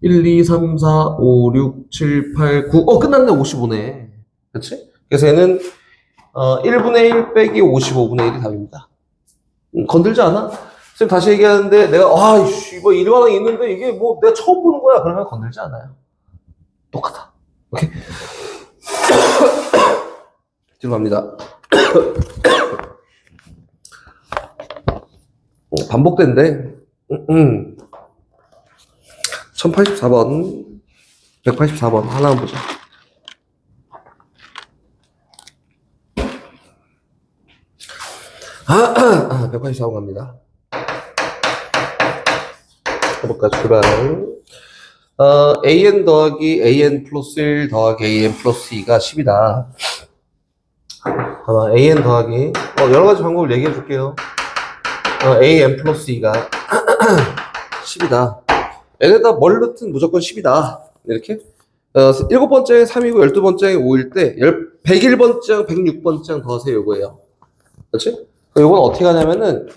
1, 2, 3, 4, 5, 6, 7, 8, 9. 끝났네. 55네. 그치? 그래서 얘는 1분의 1 빼기 55분의 1이 답입니다. 건들지 않아? 선생님 다시 얘기하는데 내가 뭐 일반항이 있는데 이게 뭐 내가 처음 보는 거야. 그러면 건들지 않아요. 똑같아. 오케이? 뒤로 갑니다. 반복된대. 1084번, 184번 하나 한번 보자. 아, 184번 갑니다. 해볼까, 출발. an 더하기 an 플러스 1 더하기 an 플러스 2가 10이다. an 더하기, 여러 가지 방법을 얘기해 줄게요. an 플러스 2가 10이다. 얘네다 뭘 넣든 무조건 10이다. 이렇게. 일곱 번째 3이고 12번째 5일 때 101번째 106번째 더하세요. 요거예요. 그렇지? 요건 어떻게 가냐면은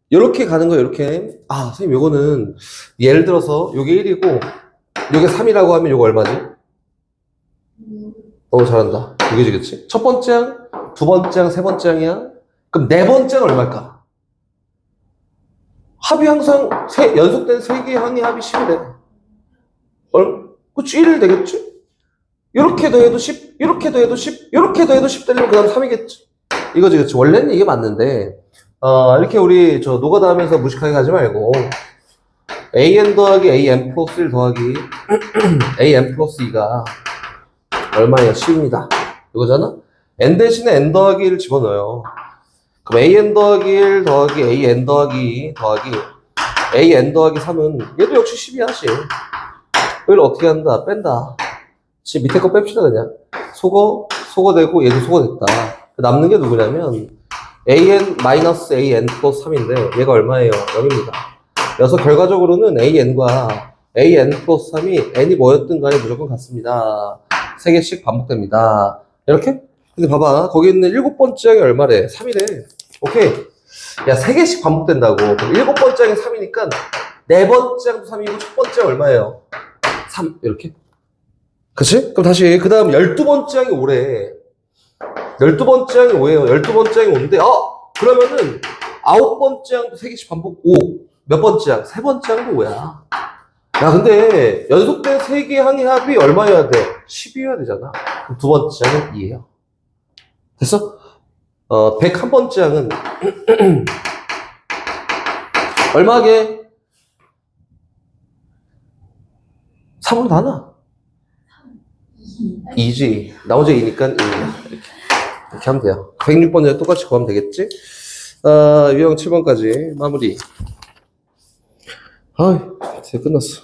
요렇게 가는 거예요. 요렇게. 선생님 요거는 예를 들어서 요게 1이고 요게 3이라고 하면 요거 얼마지? 잘한다. 이거지, 그치? 첫 번째 항, 두 번째 항, 세 번째 항이야? 그럼 네 번째 항은 얼마일까? 합이 항상 연속된 세 개의 항이 합이 10이래. 그치? 1 되겠지? 이렇게 더해도 10, 이렇게 더해도 10, 이렇게 더해도 10 되려면 그 다음 3이겠지? 이거지, 그치? 원래는 이게 맞는데, 이렇게 우리 노가다 하면서 무식하게 가지 말고, an 더하기 an 플러스 1 더하기 an 플러스 2가 얼마예요? 10입니다. 이거잖아? n 대신에 n 더하기 1을 집어넣어요. 그럼 an 더하기 1 더하기 an 더하기 2 더하기 an 더하기 3은 얘도 역시 10이야, 10. 이걸 어떻게 한다? 뺀다. 지금 밑에 거 뺍시다, 그냥. 소거되고 얘도 소거됐다. 남는 게 누구냐면 an 마이너스 an 플러스 3인데 얘가 얼마예요? 0입니다. 그래서 결과적으로는 an과 an 플러스 3이 n이 뭐였든 간에 무조건 같습니다. 3개씩 반복됩니다. 이렇게? 근데 봐봐. 거기 있는 일곱 번째 항이 얼마래? 3이래. 오케이. 야, 3개씩 반복된다고. 그럼 일곱 번째 항이 3이니까 네 번째 항도 3이고 첫 번째 항 얼마예요? 3. 이렇게. 그치? 그럼 다시 그 다음 12번째 항이 5래. 12번째 항이 5예요. 12번째 항이 5인데 그러면은 9번째 항도 3개씩 반복 5. 몇 번째 항? 세 번째 항도 5야. 야, 근데 연속된 3개 항의 합이 얼마여야 돼? 10이어야 되잖아. 그럼 두 번째 항은 2예요. 됐어? 101번째 항은 얼마게? 3으로 나눠. 2지. 나머지 2니까 2야. 이렇게. 이렇게 하면 돼요. 106번에 똑같이 구하면 되겠지? 아, 유형 7번까지 마무리. 드디어 끝났어.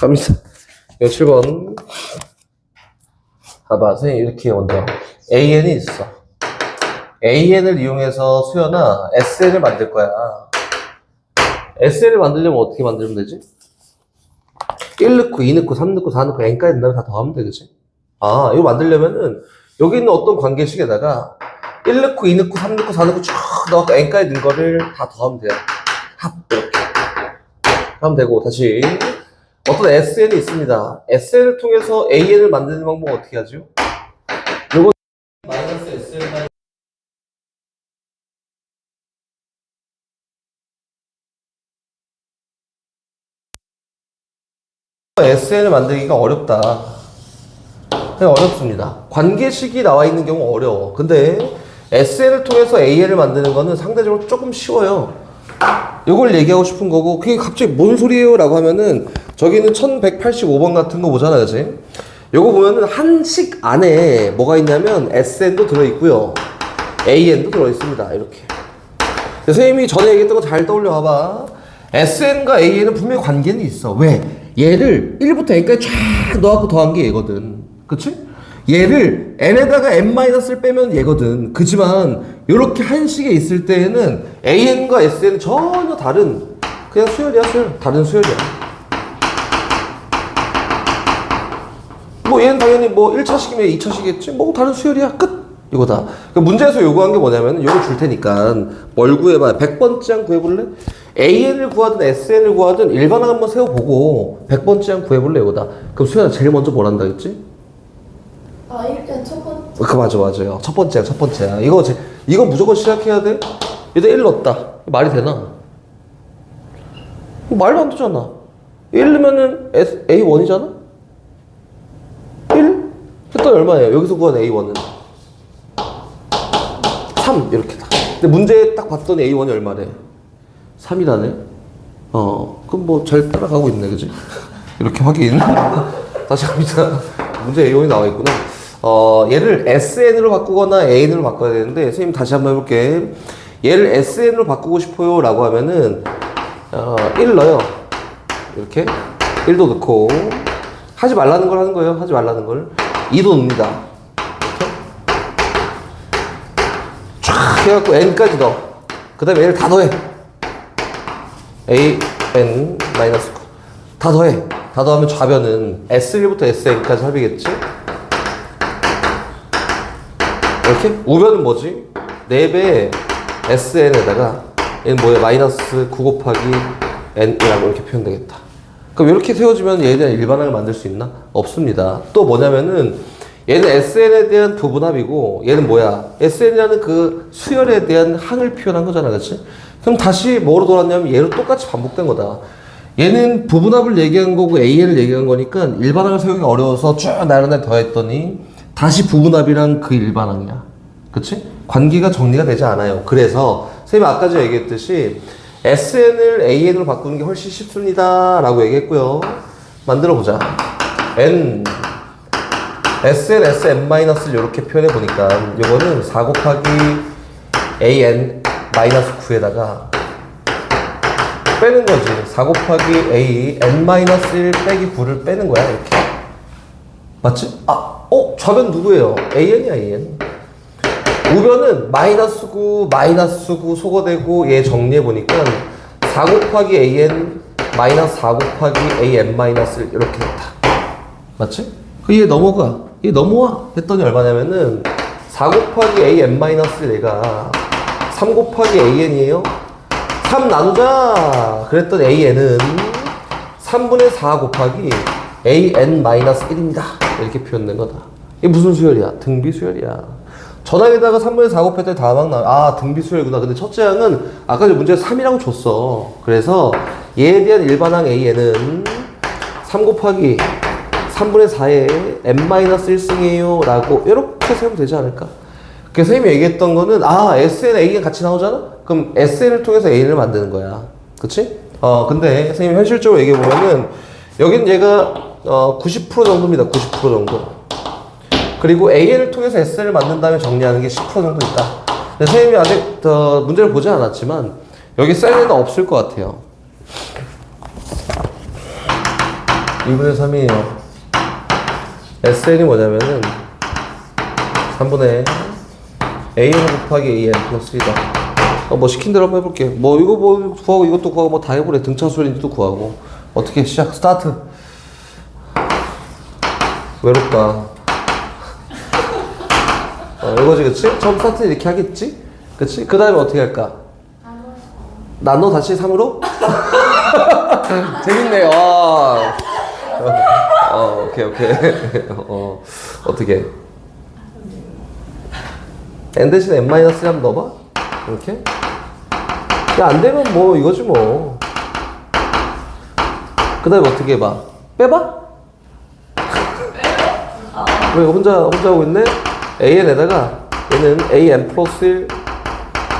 갑니다. 유형 7번. 봐봐, 선생님 이렇게 먼저. AN이 있어. AN을 이용해서 수연아, SN을 만들 거야. SN을 만들려면 어떻게 만들면 되지? 1 넣고, 2 넣고, 3 넣고, 4 넣고, n까지 넣으면 다 더하면 되겠지? 아, 이거 만들려면은, 여기 있는 어떤 관계식에다가, 1 넣고, 2 넣고, 3 넣고, 4 넣고, 쭉 넣고, n까지 넣은 거를 다 더하면 돼요. 합, 이렇게. 하면 되고, 다시. 어떤 SN이 있습니다. SN을 통해서 AN을 만드는 방법은 어떻게 하죠? 요거, 마이너스 SN SN을 만들기가 어렵다. 그냥 어렵습니다. 관계식이 나와 있는 경우 어려워. 근데 SN을 통해서 AN을 만드는 거는 상대적으로 조금 쉬워요. 이걸 얘기하고 싶은 거고, 그게 갑자기 뭔 소리예요? 라고 하면은, 저기는 1185번 같은 거 보잖아, 그치? 요거 보면은 한식 안에 뭐가 있냐면 SN도 들어있고요. AN도 들어있습니다. 이렇게. 선생님이 전에 얘기했던 거 잘 떠올려 봐봐. SN과 AN은 분명히 관계는 있어. 왜? 얘를 1부터 n까지 쫙 넣어갖고 더한 게 얘거든. 그치? 얘를 n에다가 n-를 빼면 얘거든. 그지만 이렇게 한식에 있을 때에는 AN과 SN은 전혀 다른 그냥 수열이야, 수열. 다른 수열이야. 뭐 얘는 당연히 뭐 1차식이면 2차식이겠지? 뭐 다른 수열이야. 끝! 이거다. 그러니까 문제에서 요구한 게 뭐냐면 요거 줄 테니까 뭘 구해봐. 100번째 한 구해볼래? AN을 구하든 SN을 구하든 일반항 한번 세워보고 100번째 한 구해볼래? 이거다. 그럼 수연아 제일 먼저 뭘 한다 했지? 아, 일단 첫 번째. 맞아요. 첫 번째야. 이거 무조건 시작해야 돼? 얘도 1 넣었다. 말이 되나? 말도 안 되잖아. 1 넣으면은 A1이잖아? 1? 했더니 얼마예요? 여기서 구한 A1은 3 이렇게 다. 근데 문제 딱 봤더니 A1이 얼마래? 3이라네? 그럼 뭐 잘 따라가고 있네, 그지? 이렇게 확인. 다시 갑니다. 문제 A1이 나와 있구나. 얘를 SN으로 바꾸거나 AN으로 바꿔야 되는데, 선생님 다시 한번 해볼게. 얘를 SN으로 바꾸고 싶어요 라고 하면은, 1 넣어요. 이렇게. 1도 넣고, 하지 말라는 걸 하는 거예요. 하지 말라는 걸. 2도 넣습니다. 이렇게. 쫙 해갖고 n까지 넣어. 그 다음에 얘를 다 더해. AN-9. 다 더해. 다 더하면 좌변은 S1부터 SN까지 합이겠지? 이렇게? 우변은 뭐지? 4배의 SN에다가 얘는 뭐야? 마이너스 9 곱하기 N이라고 이렇게 표현되겠다. 그럼 이렇게 세워지면 얘에 대한 일반항을 만들 수 있나? 없습니다. 또 뭐냐면은 얘는 SN에 대한 부분합이고 얘는 뭐야? SN이라는 그 수열에 대한 항을 표현한 거잖아, 그렇지? 그럼 다시 뭐로 돌았냐면 얘로 똑같이 반복된 거다. 얘는 부분합을 얘기한 거고 AN을 얘기한 거니까 일반항을 세우기 어려워서 쭉 나란히 더했더니 다시 부분합이랑 그 일반항이야. 그치? 관계가 정리가 되지 않아요. 그래서 선생님이 아까 전에 얘기했듯이 SN을 AN으로 바꾸는 게 훨씬 쉽습니다 라고 얘기했고요. 만들어 보자. N SN, SN-를 이렇게 표현해 보니까 이거는 4 곱하기 AN-9에다가 빼는 거지. 4 곱하기 A N-1 빼기 9를 빼는 거야, 이렇게. 맞지? 좌변 누구예요? AN이야, AN. 우변은 마이너스 9, 마이너스 9 소거되고 얘 정리해보니까 4 곱하기 AN 마이너스 4 곱하기 AN-를 이렇게 했다. 맞지? 얘 넘어가. 얘 넘어와. 했더니 얼마냐면은 4 곱하기 AN-를 얘가 3 곱하기 AN이에요. 3 나누자. 그랬더니 AN은 3분의 4 곱하기 AN-1입니다. 이렇게 표현된 거다. 이게 무슨 수열이야? 등비 수열이야. 전항에다가 3분의 4 곱했더니 다음항 나와. 등비 수열이구나. 근데 첫째 항은 아까 문제 3이라고 줬어. 그래서 얘에 대한 일반항 AN은 3 곱하기 3분의 4에 n-1승이에요 라고 이렇게 세우면 되지 않을까? 그래서 선생님이 얘기했던 거는 SN, AN 같이 나오잖아? 그럼 SN을 통해서 AN을 만드는 거야. 그치? 근데 선생님이 현실적으로 얘기해보면은 여긴 얘가 90% 정도입니다. 90% 정도. 그리고 AN을 통해서 SN을 만든 다음에 정리하는 게 10% 정도 있다. 근데 선생님이 아직 더 문제를 보지 않았지만 여기 셀에는 없을 것 같아요. 2분의 3이에요. SN이 뭐냐면은 3분의 AN 곱하기 AN 플러스 1이다. 뭐 시킨 대로 한번 해볼게. 뭐 이거 뭐 구하고 이것도 구하고 뭐 다 해보래. 등차수인지도 구하고. 어떻게 시작 스타트. 외롭다. 이거지 그치? 처음 스타트 이렇게 하겠지? 그치? 그 다음에 어떻게 할까? 나눠 다시 3으로? 재밌네. 와. 오케이. 어떻게? n 대신 n-1 한번 넣어봐. 이렇게. 야, 안 되면 뭐 이거지 뭐. 그 다음에 어떻게 해봐? 빼봐? 왜 혼자 하고 있네? AN에다가 얘는 AN 플러스 1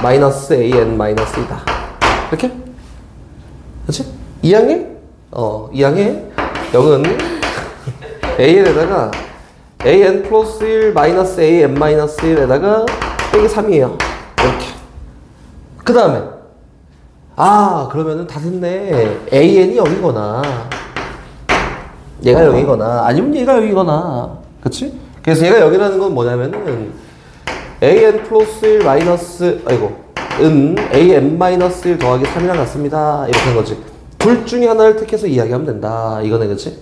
마이너스 AN 마이너스 2다. 이렇게? 그렇지? 이항해? 이항해. 0은 AN에다가 AN 플러스 1 마이너스 AN 마이너스 1에다가 빼기 3이에요. 이렇게. 그 다음에 그러면은 다 됐네. AN이 0이거나 얘가 0이거나 아니면 얘가 0이거나 그치? 그래서 얘가 0이라는 건 뭐냐면은 AN 플러스 1 마이너스 AN 마이너스 1 더하기 3이랑 같습니다. 이렇게 한 거지. 둘 중에 하나를 택해서 이야기하면 된다. 이거네, 그치?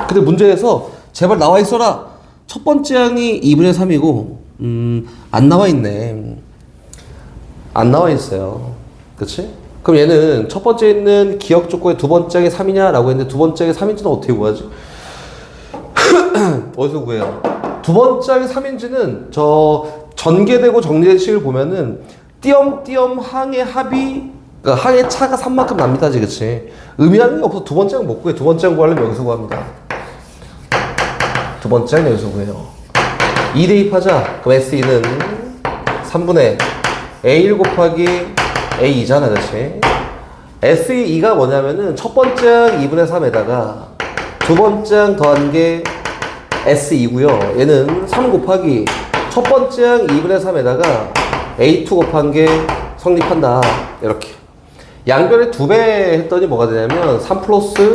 근데 문제에서 제발 나와 있어라. 첫 번째 항이 2분의 3이고, 안 나와 있네. 안 나와 있어요. 그치? 그럼 얘는 첫 번째 있는 기억 조건에 두 번째 항이 3이냐라고 했는데 두 번째 항이 3인지는 어떻게 구하지? 어디서 구해요? 두 번째 항이 3인지는 저 전개되고 정리된 식을 보면은 띄엄띄엄 항의 합이 그러니까 항의 차가 3만큼 납니다. 그치? 의미하는 게 없어. 두 번째 항 못 구해. 두 번째 항 구하려면 여기서 구합니다. 두 번째 항 여기서 구해요. 2 대입하자. 그럼 SE는 3분의 A1 곱하기 A2잖아. 그치? SE2가 뭐냐면은 첫 번째 항 2분의 3에다가 두 번째 항 더한 게 S2고요. 얘는 3 곱하기 첫 번째 항 2분의 3에다가 A2 곱한 게 성립한다. 이렇게. 양변에 2배 했더니 뭐가 되냐면 3 플러스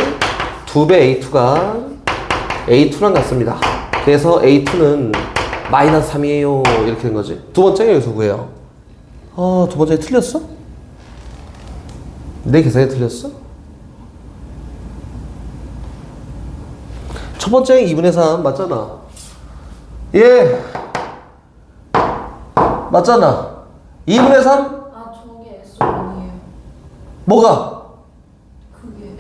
2배 A2가 A2랑 같습니다. 그래서 A2는 마이너스 3이에요. 이렇게 된 거지. 두 번째 항 여기서 구해요. 두 번째 틀렸어? 내 계산이 틀렸어? 첫 번째 항 2분의 3 맞잖아. 예. 맞잖아. 2분의 3? 저게 S1이에요. 뭐가? 그게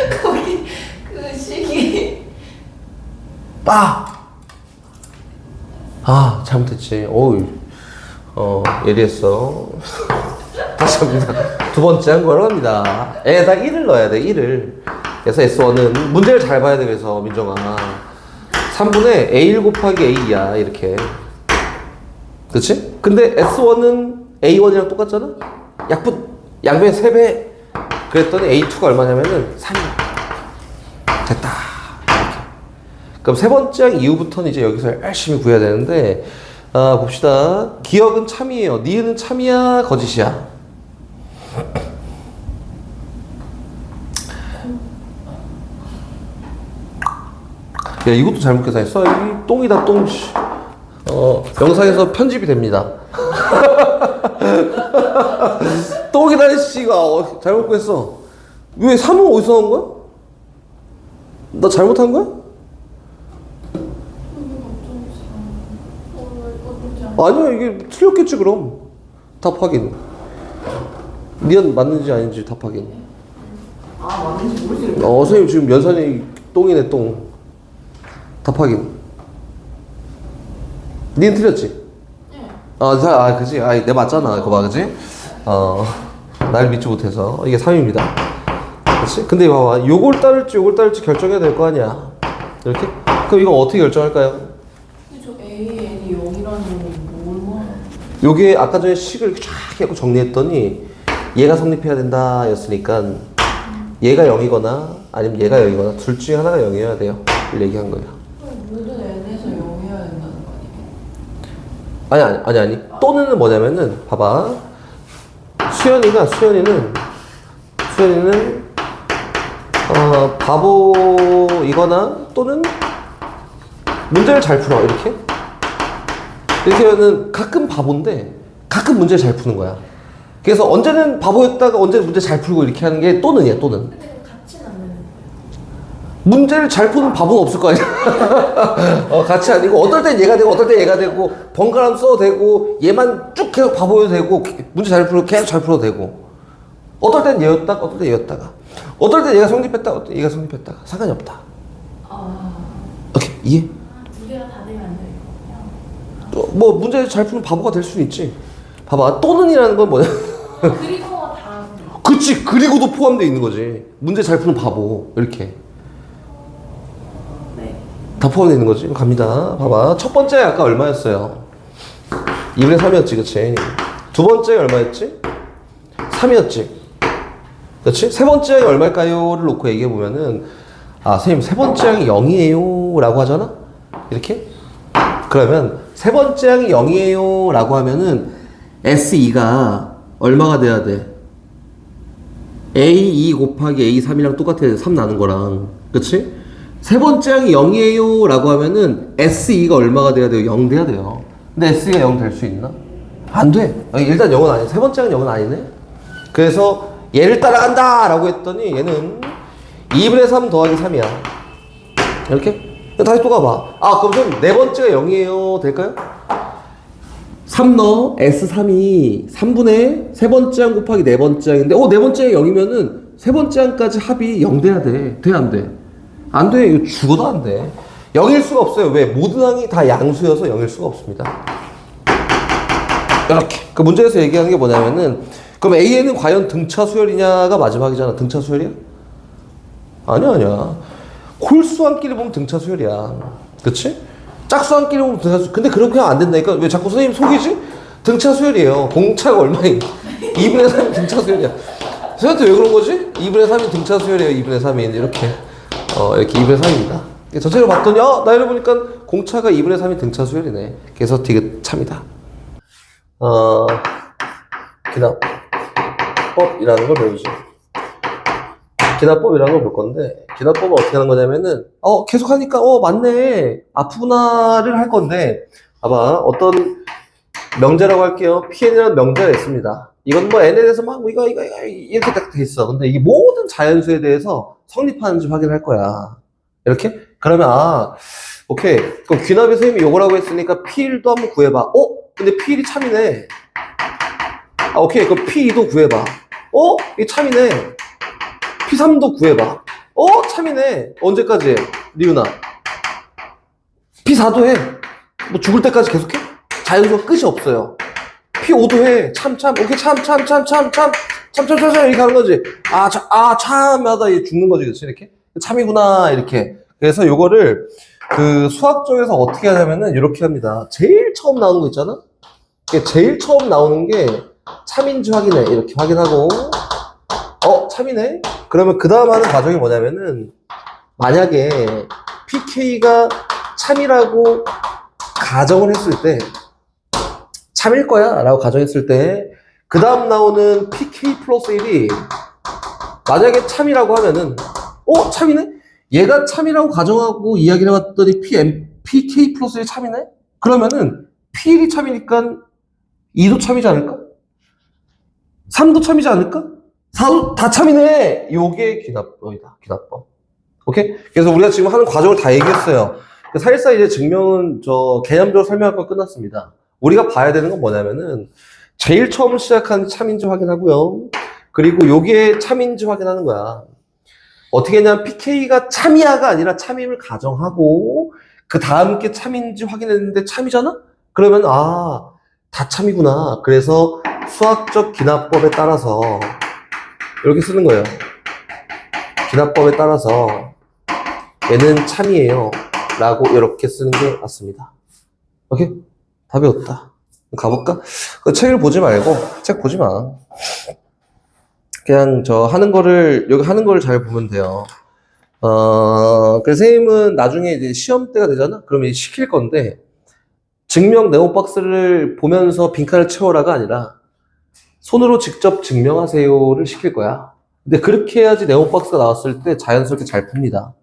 S1. 거기 그 식이. 잘못했지. 예리했어. 다시 합니다. 두 번째 한 거로 합니다. 에다 1을 넣어야 돼, 1을. 그래서 S1은 문제를 잘 봐야 돼, 그래서 민정아. 3분의 A1 곱하기 A2야, 이렇게. 그치? 근데 S1은 A1이랑 똑같잖아? 양변 3배. 그랬더니 A2가 얼마냐면은 3이야. 됐다. 이렇게. 그럼 세 번째 항 이후부터는 이제 여기서 열심히 구해야 되는데, 봅시다. 기억은 참이에요. 니은은 참이야, 거짓이야? 야, 이것도 잘못 계산했어. 이 똥이다, 똥. 영상에서 편집이 됩니다. 똥이다, 씨가. 잘못 구했어. 왜 3은 어디서 나온 거야? 나 잘못한 거야? 아니야, 이게 틀렸겠지, 그럼. 답 확인. 니은 맞는지 아닌지 답 확인. 맞는지 모르지. 선생님 지금 면선이 똥이네, 똥. 답 확인. 니은 틀렸지? 네. 그지? 내 맞잖아, 그거 봐, 그지? 날 믿지 못해서. 이게 3입니다. 그치? 근데 봐봐. 요걸 따를지 결정해야 될 거 아니야. 이렇게? 그럼 이거 어떻게 결정할까요? 근데 저 AN이 0이라는 건 뭘 말해? 요게 아까 전에 식을 이렇게 쫙 해갖고 정리했더니 얘가 성립해야 된다 였으니까 얘가 0이거나 아니면 얘가 0이거나 둘 중에 하나가 0이어야 돼요. 이걸 얘기한 거예요. 모든 n에서 0이어야 된다는 거 아니에요? 아니. 또는 뭐냐면은 봐봐. 수연이는 바보이거나 또는 문제를 잘 풀어 이렇게 하면은 가끔 바본데 가끔 문제를 잘 푸는 거야. 그래서 언제는 바보였다가 언제는 문제 잘 풀고 이렇게 하는 게 또는이야. 또는 근데 같이는 안 되는 문제를 잘 푸는 바보는 없을 거 아니야. 같이 아니고 어떨 땐 얘가 되고 어떨 땐 얘가 되고 번갈아 써도 되고 얘만 쭉 계속 바보여도 되고 문제 잘 풀고 계속 잘 풀어도 되고 어떨 땐 얘였다가 어떨 땐 얘였다가 어떨 땐 얘가 성립했다가 어떨 땐 얘가 성립했다가 상관이 없다. 오케이 이해? 두 개가 다 되면 안 되거든요. 뭐 문제 잘 푸는 바보가 될 수는 있지. 봐봐 또는이라는 건 뭐냐? 그리고가 다 그치 그리고도 포함되어 있는 거지. 문제 잘 푸는 바보 이렇게 네. 다 포함되어 있는 거지. 갑니다. 봐봐 첫 번째 아까 얼마였어요? 2분의 3이었지 그치? 두 번째 얼마였지? 3이었지 그치? 세 번째 항이 얼마일까요? 를 놓고 얘기해 보면은 선생님 세 번째 항이 0이에요 라고 하잖아? 이렇게? 그러면 세 번째 항이 0이에요 라고 하면은 S2가 얼마가 돼야 돼? A2 곱하기 A3이랑 똑같아야 돼. 3 나는 거랑 그치? 세 번째 항이 0이에요 라고 하면은 S2가 얼마가 돼야 돼요? 0 돼야 돼요. 근데 S2가 0 될 수 있나? 안 돼. 일단 0은 아니야. 세 번째 항은 0은 아니네. 그래서 얘를 따라간다 라고 했더니 얘는 2분의 3 더하기 3이야. 이렇게? 다시 또 가봐. 그럼 좀 네 번째가 0이에요. 될까요? 3 넣어. S3이 3분의 세 번째 항 곱하기 네 번째 항인데 네 번째가 0이면은 세 번째 항까지 합이 0 돼야 돼. 돼 안 돼? 안 돼. 이거 죽어도 안 돼. 0일 수가 없어요. 왜? 모든 항이 다 양수여서 0일 수가 없습니다. 이렇게. 그 문제에서 얘기하는 게 뭐냐면은 그럼 A에는 과연 등차 수열이냐가 마지막이잖아. 등차 수열이야? 아니야. 홀수항끼리 보면 등차 수열이야. 그치? 짝수항끼리 보면 등차 수열. 근데 그렇게 하면 안 된다니까. 왜 자꾸 선생님 속이지? 등차 수열이에요. 공차가 얼마인? 2분의 3이 등차 수열이야. 선생님한테 왜 그런 거지? 2분의 3이 등차 수열이에요. 2분의 3이 이렇게. 이렇게 2분의 3입니다. 전체를 봤더니 나이를 보니까 공차가 2분의 3이 등차 수열이네. 그래서 되게 참이다. 기납법이라는 걸 배우죠. 기납법이라는 걸 볼 건데, 기납법은 어떻게 하는 거냐면은, 계속 하니까, 맞네. 아프구나를 할 건데, 봐봐. 어떤 명제라고 할게요. PN이라는 명제가 있습니다. 이건 뭐 N에 대해서 이거, 이렇게 딱 돼 있어. 근데 이게 모든 자연수에 대해서 성립하는지 확인할 거야. 이렇게? 그러면, 오케이. 그럼 귀납이 선생님이 요거라고 했으니까 P1도 한번 구해봐. 근데 P1이 참이네. 오케이. 그럼 P2도 구해봐. 이게 참이네. P3도 구해봐. 참이네. 언제까지 해? 리우나. P4도 해. 뭐 죽을 때까지 계속해? 자연수가 끝이 없어요. P5도 해. 오케이. 이렇게 하는 거지. 참하다. 얘 죽는 거지. 그치? 이렇게. 참이구나. 이렇게. 그래서 요거를 그 수학적에서 어떻게 하냐면은 이렇게 합니다. 제일 처음 나오는 거 있잖아? 제일 처음 나오는 게 참인지 확인해. 이렇게 확인하고, 참이네? 그러면 그 다음 하는 과정이 뭐냐면은, 만약에 PK가 참이라고 가정을 했을 때, 참일 거야 라고 가정했을 때, 그 다음 나오는 PK 플러스 1이, 만약에 참이라고 하면은, 참이네? 얘가 참이라고 가정하고 이야기를 해봤더니 PK 플러스 1이 참이네? 그러면은, P1이 참이니까 2도 참이지 않을까? 3도 참이지 않을까? 4도 다 참이네! 요게 기납법이다. 기납법. 오케이? 그래서 우리가 지금 하는 과정을 다 얘기했어요. 사실상 이제 증명은 개념적으로 설명할 건 끝났습니다. 우리가 봐야 되는 건 뭐냐면은, 제일 처음 시작한 참인지 확인하고요. 그리고 요게 참인지 확인하는 거야. 어떻게 했냐면, PK가 참이야가 아니라 참임을 가정하고, 그 다음 게 참인지 확인했는데 참이잖아? 그러면, 다 참이구나. 그래서 수학적 기납법에 따라서 이렇게 쓰는 거예요. 기납법에 따라서 얘는 참이에요. 라고 이렇게 쓰는 게 맞습니다. 오케이? 다 배웠다. 가볼까? 그 책을 보지 말고, 책 보지 마. 그냥 여기 하는 거를 잘 보면 돼요. 선생님은 나중에 이제 시험 때가 되잖아? 그러면 이제 시킬 건데, 증명 네모박스를 보면서 빈칸을 채워라가 아니라, 손으로 직접 증명하세요를 시킬 거야. 근데 그렇게 해야지 네모박스가 나왔을 때 자연스럽게 잘 풉니다.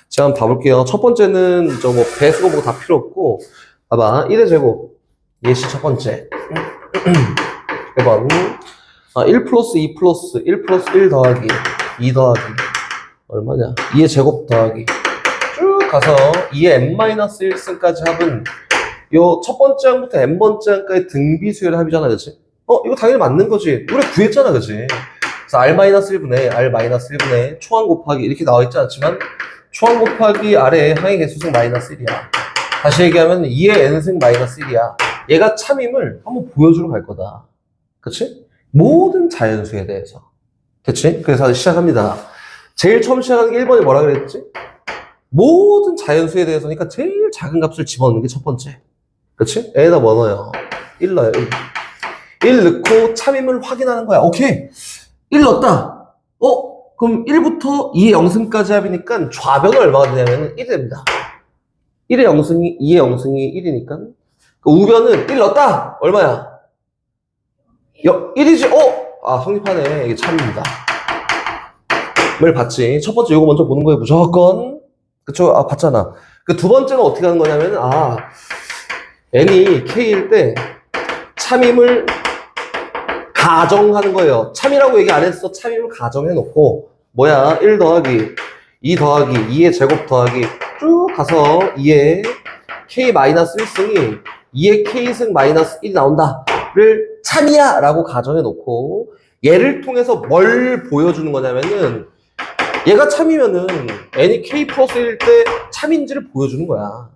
제가 한번 봐볼게요. 첫 번째는 배수고 보고 다 필요 없고, 봐봐. 1의 제곱. 예시 첫 번째. 1번. 1 플러스 2 플러스 1 플러스 1 더하기 2 더하기 얼마냐? 2의 제곱 더하기 쭉 가서 2의 n-1승까지 합은 요 첫 번째 항부터 n번째 항까지 등비수열의 합이잖아, 그치? 이거 당연히 맞는 거지. 우리 구했잖아, 그치? 그래서 r-1분의 r-1분의 초항 곱하기 이렇게 나와 있지 않지만 초항 곱하기 아래에 항의 개수승 마이너스 1이야. 다시 얘기하면 2의 n승 마이너스 1이야. 얘가 참임을 한번 보여주러 갈 거다. 그치? 모든 자연수에 대해서. 그치? 그래서 시작합니다. 제일 처음 시작하는 게 1번이 뭐라 그랬지? 모든 자연수에 대해서니까 제일 작은 값을 집어넣는 게 첫 번째. 그치? A에다 뭐 넣어요? 1 넣어요, 1. 1 넣고 참임을 확인하는 거야. 오케이. 1 넣었다. 그럼 1부터 2의 영승까지 합이니까 좌변은 얼마가 되냐면 1이 됩니다. 1의 영승이 2의 영승이 1이니까. 우변은 1 넣었다. 얼마야? 1이지. 성립하네. 이게 참입니다. 뭘 봤지? 첫 번째 요거 먼저 보는 거예요. 무조건. 그쵸? 봤잖아. 그 두 번째는 어떻게 하는 거냐면, n이 k일 때 참임을 가정하는 거예요. 참이라고 얘기 안 했어. 참임을 가정해놓고, 1 더하기 2 더하기 2의 제곱 더하기 쭉 가서 2의 k-1승이 2의 k승 마이너스 1이 나온다를 참이야! 라고 가정해놓고, 얘를 통해서 뭘 보여주는 거냐면은, 얘가 참이면은 n이 k 플러스 1일 때 참인지를 보여주는 거야.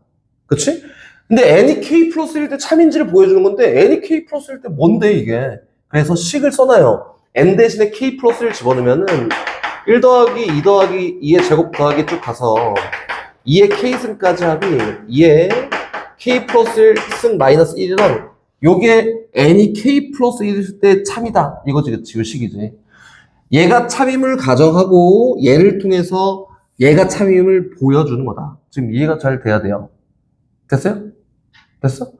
그치? 근데 n이 k 플러스 1일 때 참인지를 보여주는 건데 n이 k 플러스 1일 때 뭔데 이게? 그래서 식을 써놔요. n 대신에 k 플러스 1 집어넣으면은 1 더하기 2 더하기 2의 제곱 더하기 쭉 가서 2의 k승까지 합이 2의 k 플러스 1승 마이너스 1이랑 요게 n이 k 플러스 1일 때 참이다. 이거지, 그치? 요 식이지. 얘가 참임을 가정하고 얘를 통해서 얘가 참임을 보여주는 거다. 지금 이해가 잘 돼야 돼요. 됐어요? 됐어?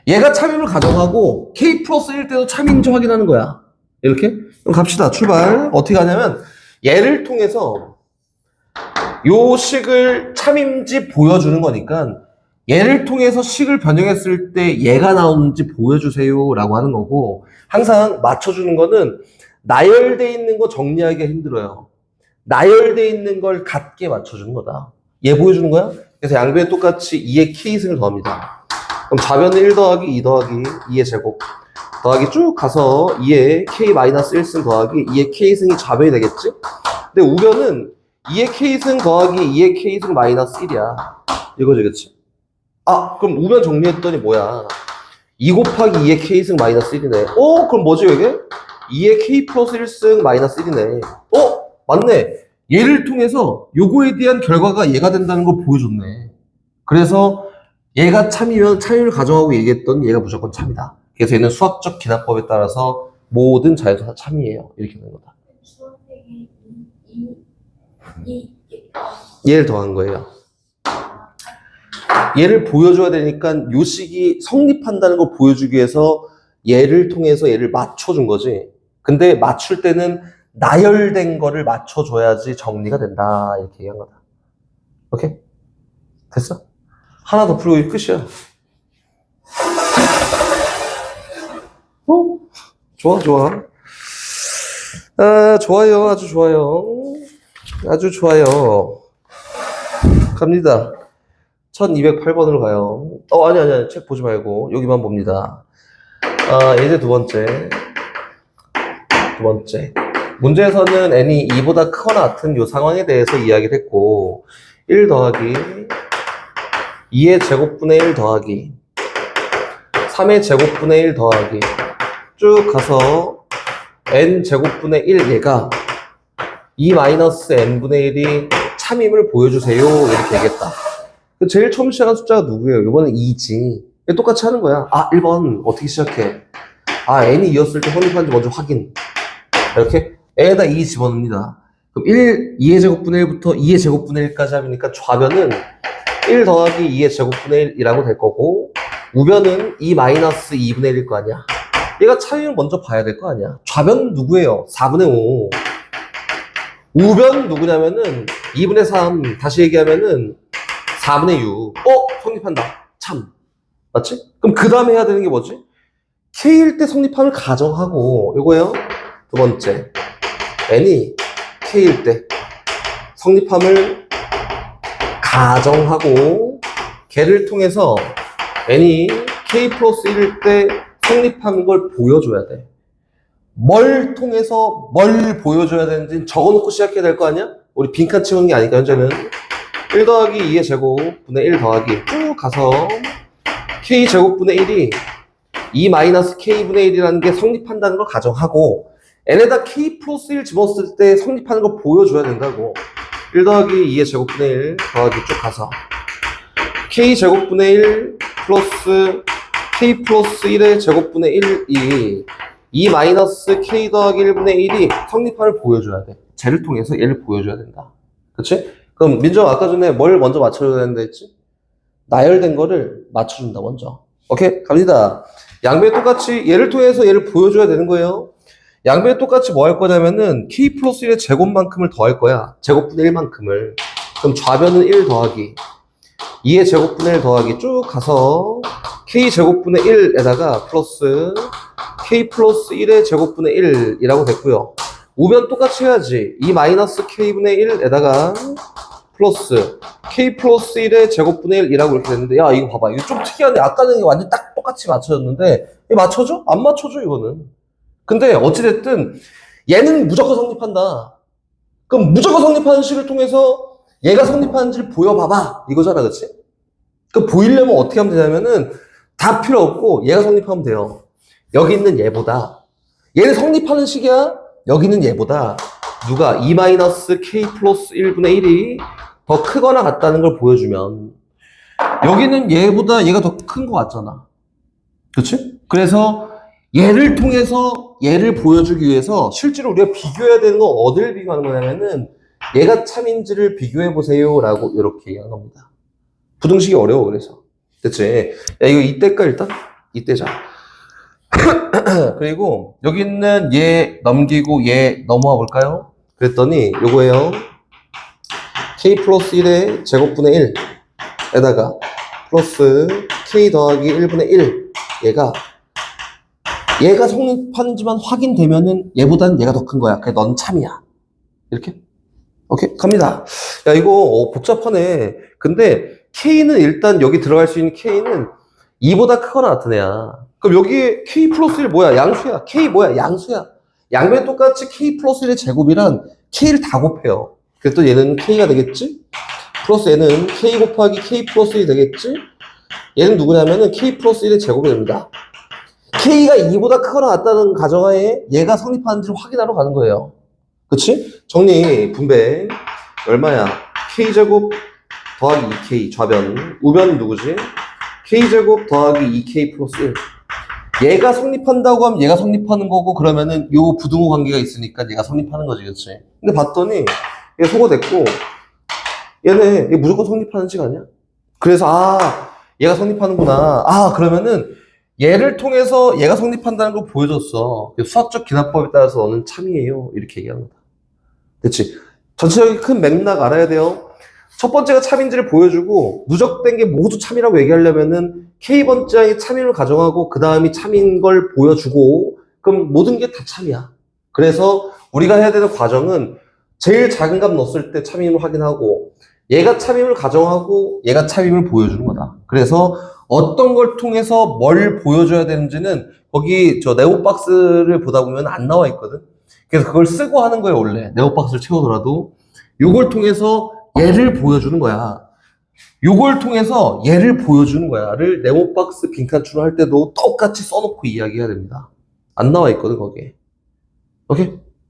얘가 참임을 가정하고 k 플러스 1 때도 참임인지 확인하는 거야. 이렇게? 그럼 갑시다. 출발. 어떻게 하냐면 얘를 통해서 요 식을 참임인지 보여주는 거니까 얘를 통해서 식을 변형했을 때 얘가 나오는지 보여주세요 라고 하는 거고, 항상 맞춰주는 거는 나열돼 있는 거 정리하기가 힘들어요. 나열돼 있는 걸 같게 맞춰주는 거다. 얘 보여주는 거야? 그래서 양변에 똑같이 2의 k승을 더합니다. 그럼 좌변은 1 더하기 2 더하기 2의 제곱 더하기 쭉 가서 2의 k-1승 더하기 2의 k승이 좌변이 되겠지? 근데 우변은 2의 k승 더하기 2의 k승 마이너스 1이야. 이거지, 그치? 그럼 우변 정리했더니 뭐야? 2 곱하기 2의 k승 마이너스 1이네. 그럼 뭐지, 이게? 2의 k 플러스 1승 마이너스 1이네. 맞네. 얘를 통해서 요거에 대한 결과가 얘가 된다는 걸 보여줬네. 그래서 얘가 참이면 참임을 가정하고 얘기했던 얘가 무조건 참이다. 그래서 얘는 수학적 기납법에 따라서 모든 자연수 다 참이에요. 이렇게 되는 거다. 얘를 더한 거예요. 얘를 보여줘야 되니까 요 식이 성립한다는 걸 보여주기 위해서 얘를 통해서 얘를 맞춰준 거지. 근데 맞출 때는 나열된 거를 맞춰줘야지 정리가 된다. 이렇게 얘기한 거다. 오케이? 됐어? 하나 더 풀고 끝이야. 좋아. 좋아요. 아주 좋아요. 아주 좋아요. 갑니다. 1208번으로 가요. 아니. 책 보지 말고 여기만 봅니다. 예제 두 번째. 문제에서는 n이 2보다 크거나 같은 이 상황에 대해서 이야기를 했고, 1 더하기 2의 제곱분의 1 더하기 3의 제곱분의 1 더하기 쭉 가서 n 제곱분의 1 얘가 2-n분의 1이 참임을 보여주세요. 이렇게 얘기했다. 제일 처음 시작한 숫자가 누구예요? 이번엔 2지. 똑같이 하는 거야. 1번 어떻게 시작해? n이 2였을 때 성립하는지 먼저 확인. 이렇게 A에다 2 집어넣습니다. 그럼 2의 제곱분의 1부터 2의 제곱분의 1까지 하니까 좌변은 1 더하기 2의 제곱분의 1이라고 될 거고, 우변은 2 마이너스 2분의 1일 거 아니야. 얘가 차이를 먼저 봐야 될 거 아니야. 좌변 누구예요? 4분의 5. 우변 누구냐면은 2분의 3. 다시 얘기하면은 4분의 6. 성립한다. 참. 맞지? 그럼 그 다음에 해야 되는 게 뭐지? K일 때 성립함을 가정하고, 요거예요. 두 번째. N이 K일 때 성립함을 가정하고, 걔를 통해서 N이 K 플러스 1일 때 성립한 걸 보여줘야 돼. 뭘 통해서 뭘 보여줘야 되는지 적어놓고 시작해야 될 거 아니야? 우리 빈칸 채우는 게 아니까 현재는 1 더하기 2의 제곱분의 1 더하기 쭉 가서 K 제곱분의 1이 2 마이너스 K분의 1이라는 게 성립한다는 걸 가정하고, N에다 K 플러스 1 집었을 때 성립하는 걸 보여줘야 된다고. 1 더하기 2의 제곱분의 1 더하기 쭉 가서 K 제곱분의 1 플러스 K 플러스 1의 제곱분의 1이 2 마이너스 K 더하기 1분의 1이 성립함을 보여줘야 돼. 쟤를 통해서 얘를 보여줘야 된다. 그치? 그럼 민정 아까 전에 뭘 먼저 맞춰줘야 된다 했지? 나열된 거를 맞춰준다 먼저. 오케이? 갑니다. 양변 똑같이 얘를 통해서 얘를 보여줘야 되는 거예요. 양변 똑같이 뭐 할 거냐면은 K 플러스 1의 제곱만큼을 더할 거야. 제곱분의 1만큼을. 그럼 좌변은 1 더하기 2의 제곱분의 1 더하기 쭉 가서 K 제곱분의 1에다가 플러스 K 플러스 1의 제곱분의 1이라고 됐고요. 우변 똑같이 해야지. 2 마이너스 K분의 1에다가 플러스 K 플러스 1의 제곱분의 1이라고 이렇게 됐는데, 야 이거 봐봐. 이거 좀 특이하네. 아까는 이게 완전 딱 똑같이 맞춰졌는데 이거 맞춰줘? 안 맞춰줘 이거는. 근데 어찌됐든 얘는 무조건 성립한다. 그럼 무조건 성립하는 식을 통해서 얘가 성립하는지를 보여봐봐 이거잖아. 그치? 그 보이려면 어떻게 하면 되냐면은 다 필요 없고 얘가 성립하면 돼요. 여기 있는 얘보다 얘는 성립하는 식이야. 여기 있는 얘보다 누가 2 마이너스 K 플러스 1분의 1이 더 크거나 같다는 걸 보여주면 여기는 얘보다 얘가 더 큰 거 같잖아. 그치? 그래서 얘를 통해서 얘를 보여주기 위해서 실제로 우리가 비교해야 되는 건 어디를 비교하는 거냐면은 얘가 참인지를 비교해 보세요 라고 이렇게 얘기한 겁니다. 부등식이 어려워. 그래서 그치? 야 이거 이때까 일단 이때자. 그리고 여기 있는 얘 넘기고 얘 넘어와 볼까요? 그랬더니 요거예요. K 플러스 1의 제곱분의 1에다가 플러스 K 더하기 1분의 1 얘가 성립하는지만 확인되면은 얘보다는 얘가 더 큰 거야. 그래 넌 참이야. 이렇게? 오케이 갑니다. 야 이거 복잡하네. 근데 K는 일단 여기 들어갈 수 있는 K는 2보다 크거나 같은 애야. 그럼 여기 K 플러스 1 뭐야? 양수야. K 뭐야? 양수야. 양변 똑같이 K 플러스 1의 제곱이란 K를 다 곱해요. 그래서 얘는 K가 되겠지? 플러스 얘는 K 곱하기 K 플러스 1이 되겠지? 얘는 누구냐면은 K 플러스 1의 제곱이 됩니다. K가 2보다 크거나 같다는 가정하에 얘가 성립하는지를 확인하러 가는 거예요. 그치? 정리, 분배. 얼마야? K제곱 더하기 2K 좌변. 우변은 누구지? K제곱 더하기 2K 플러스 1. 얘가 성립한다고 하면 얘가 성립하는 거고, 그러면은 요 부등호 관계가 있으니까 얘가 성립하는 거지, 그치? 근데 봤더니 얘 소거됐고, 얘 무조건 성립하는 식 아니야? 그래서 얘가 성립하는구나. 그러면은 얘를 통해서 얘가 성립한다는 걸 보여줬어. 수학적 기납법에 따라서 너는 참이에요. 이렇게 얘기하는 거다. 그치? 전체적인 큰 맥락 알아야 돼요. 첫 번째가 참인지를 보여주고 누적된 게 모두 참이라고 얘기하려면은 K번째의 참임을 가정하고 그 다음이 참인 걸 보여주고 그럼 모든 게 다 참이야. 그래서 우리가 해야 되는 과정은 제일 작은 값 넣었을 때 참임을 확인하고 얘가 참임을 가정하고 얘가 참임을 보여주는 거다. 그래서 어떤 걸 통해서 뭘 보여줘야 되는지는 거기 저 네오박스를 보다 보면 안 나와 있거든. 그래서 그걸 쓰고 하는 거예요. 원래 네오박스를 채우더라도 요걸 통해서 얘를 보여주는 거야. 요걸 통해서 얘를 보여주는 거야를 네모박스 빈칸 추로 할 때도 똑같이 써놓고 이야기해야 됩니다. 안 나와 있거든 거기에. 오케이?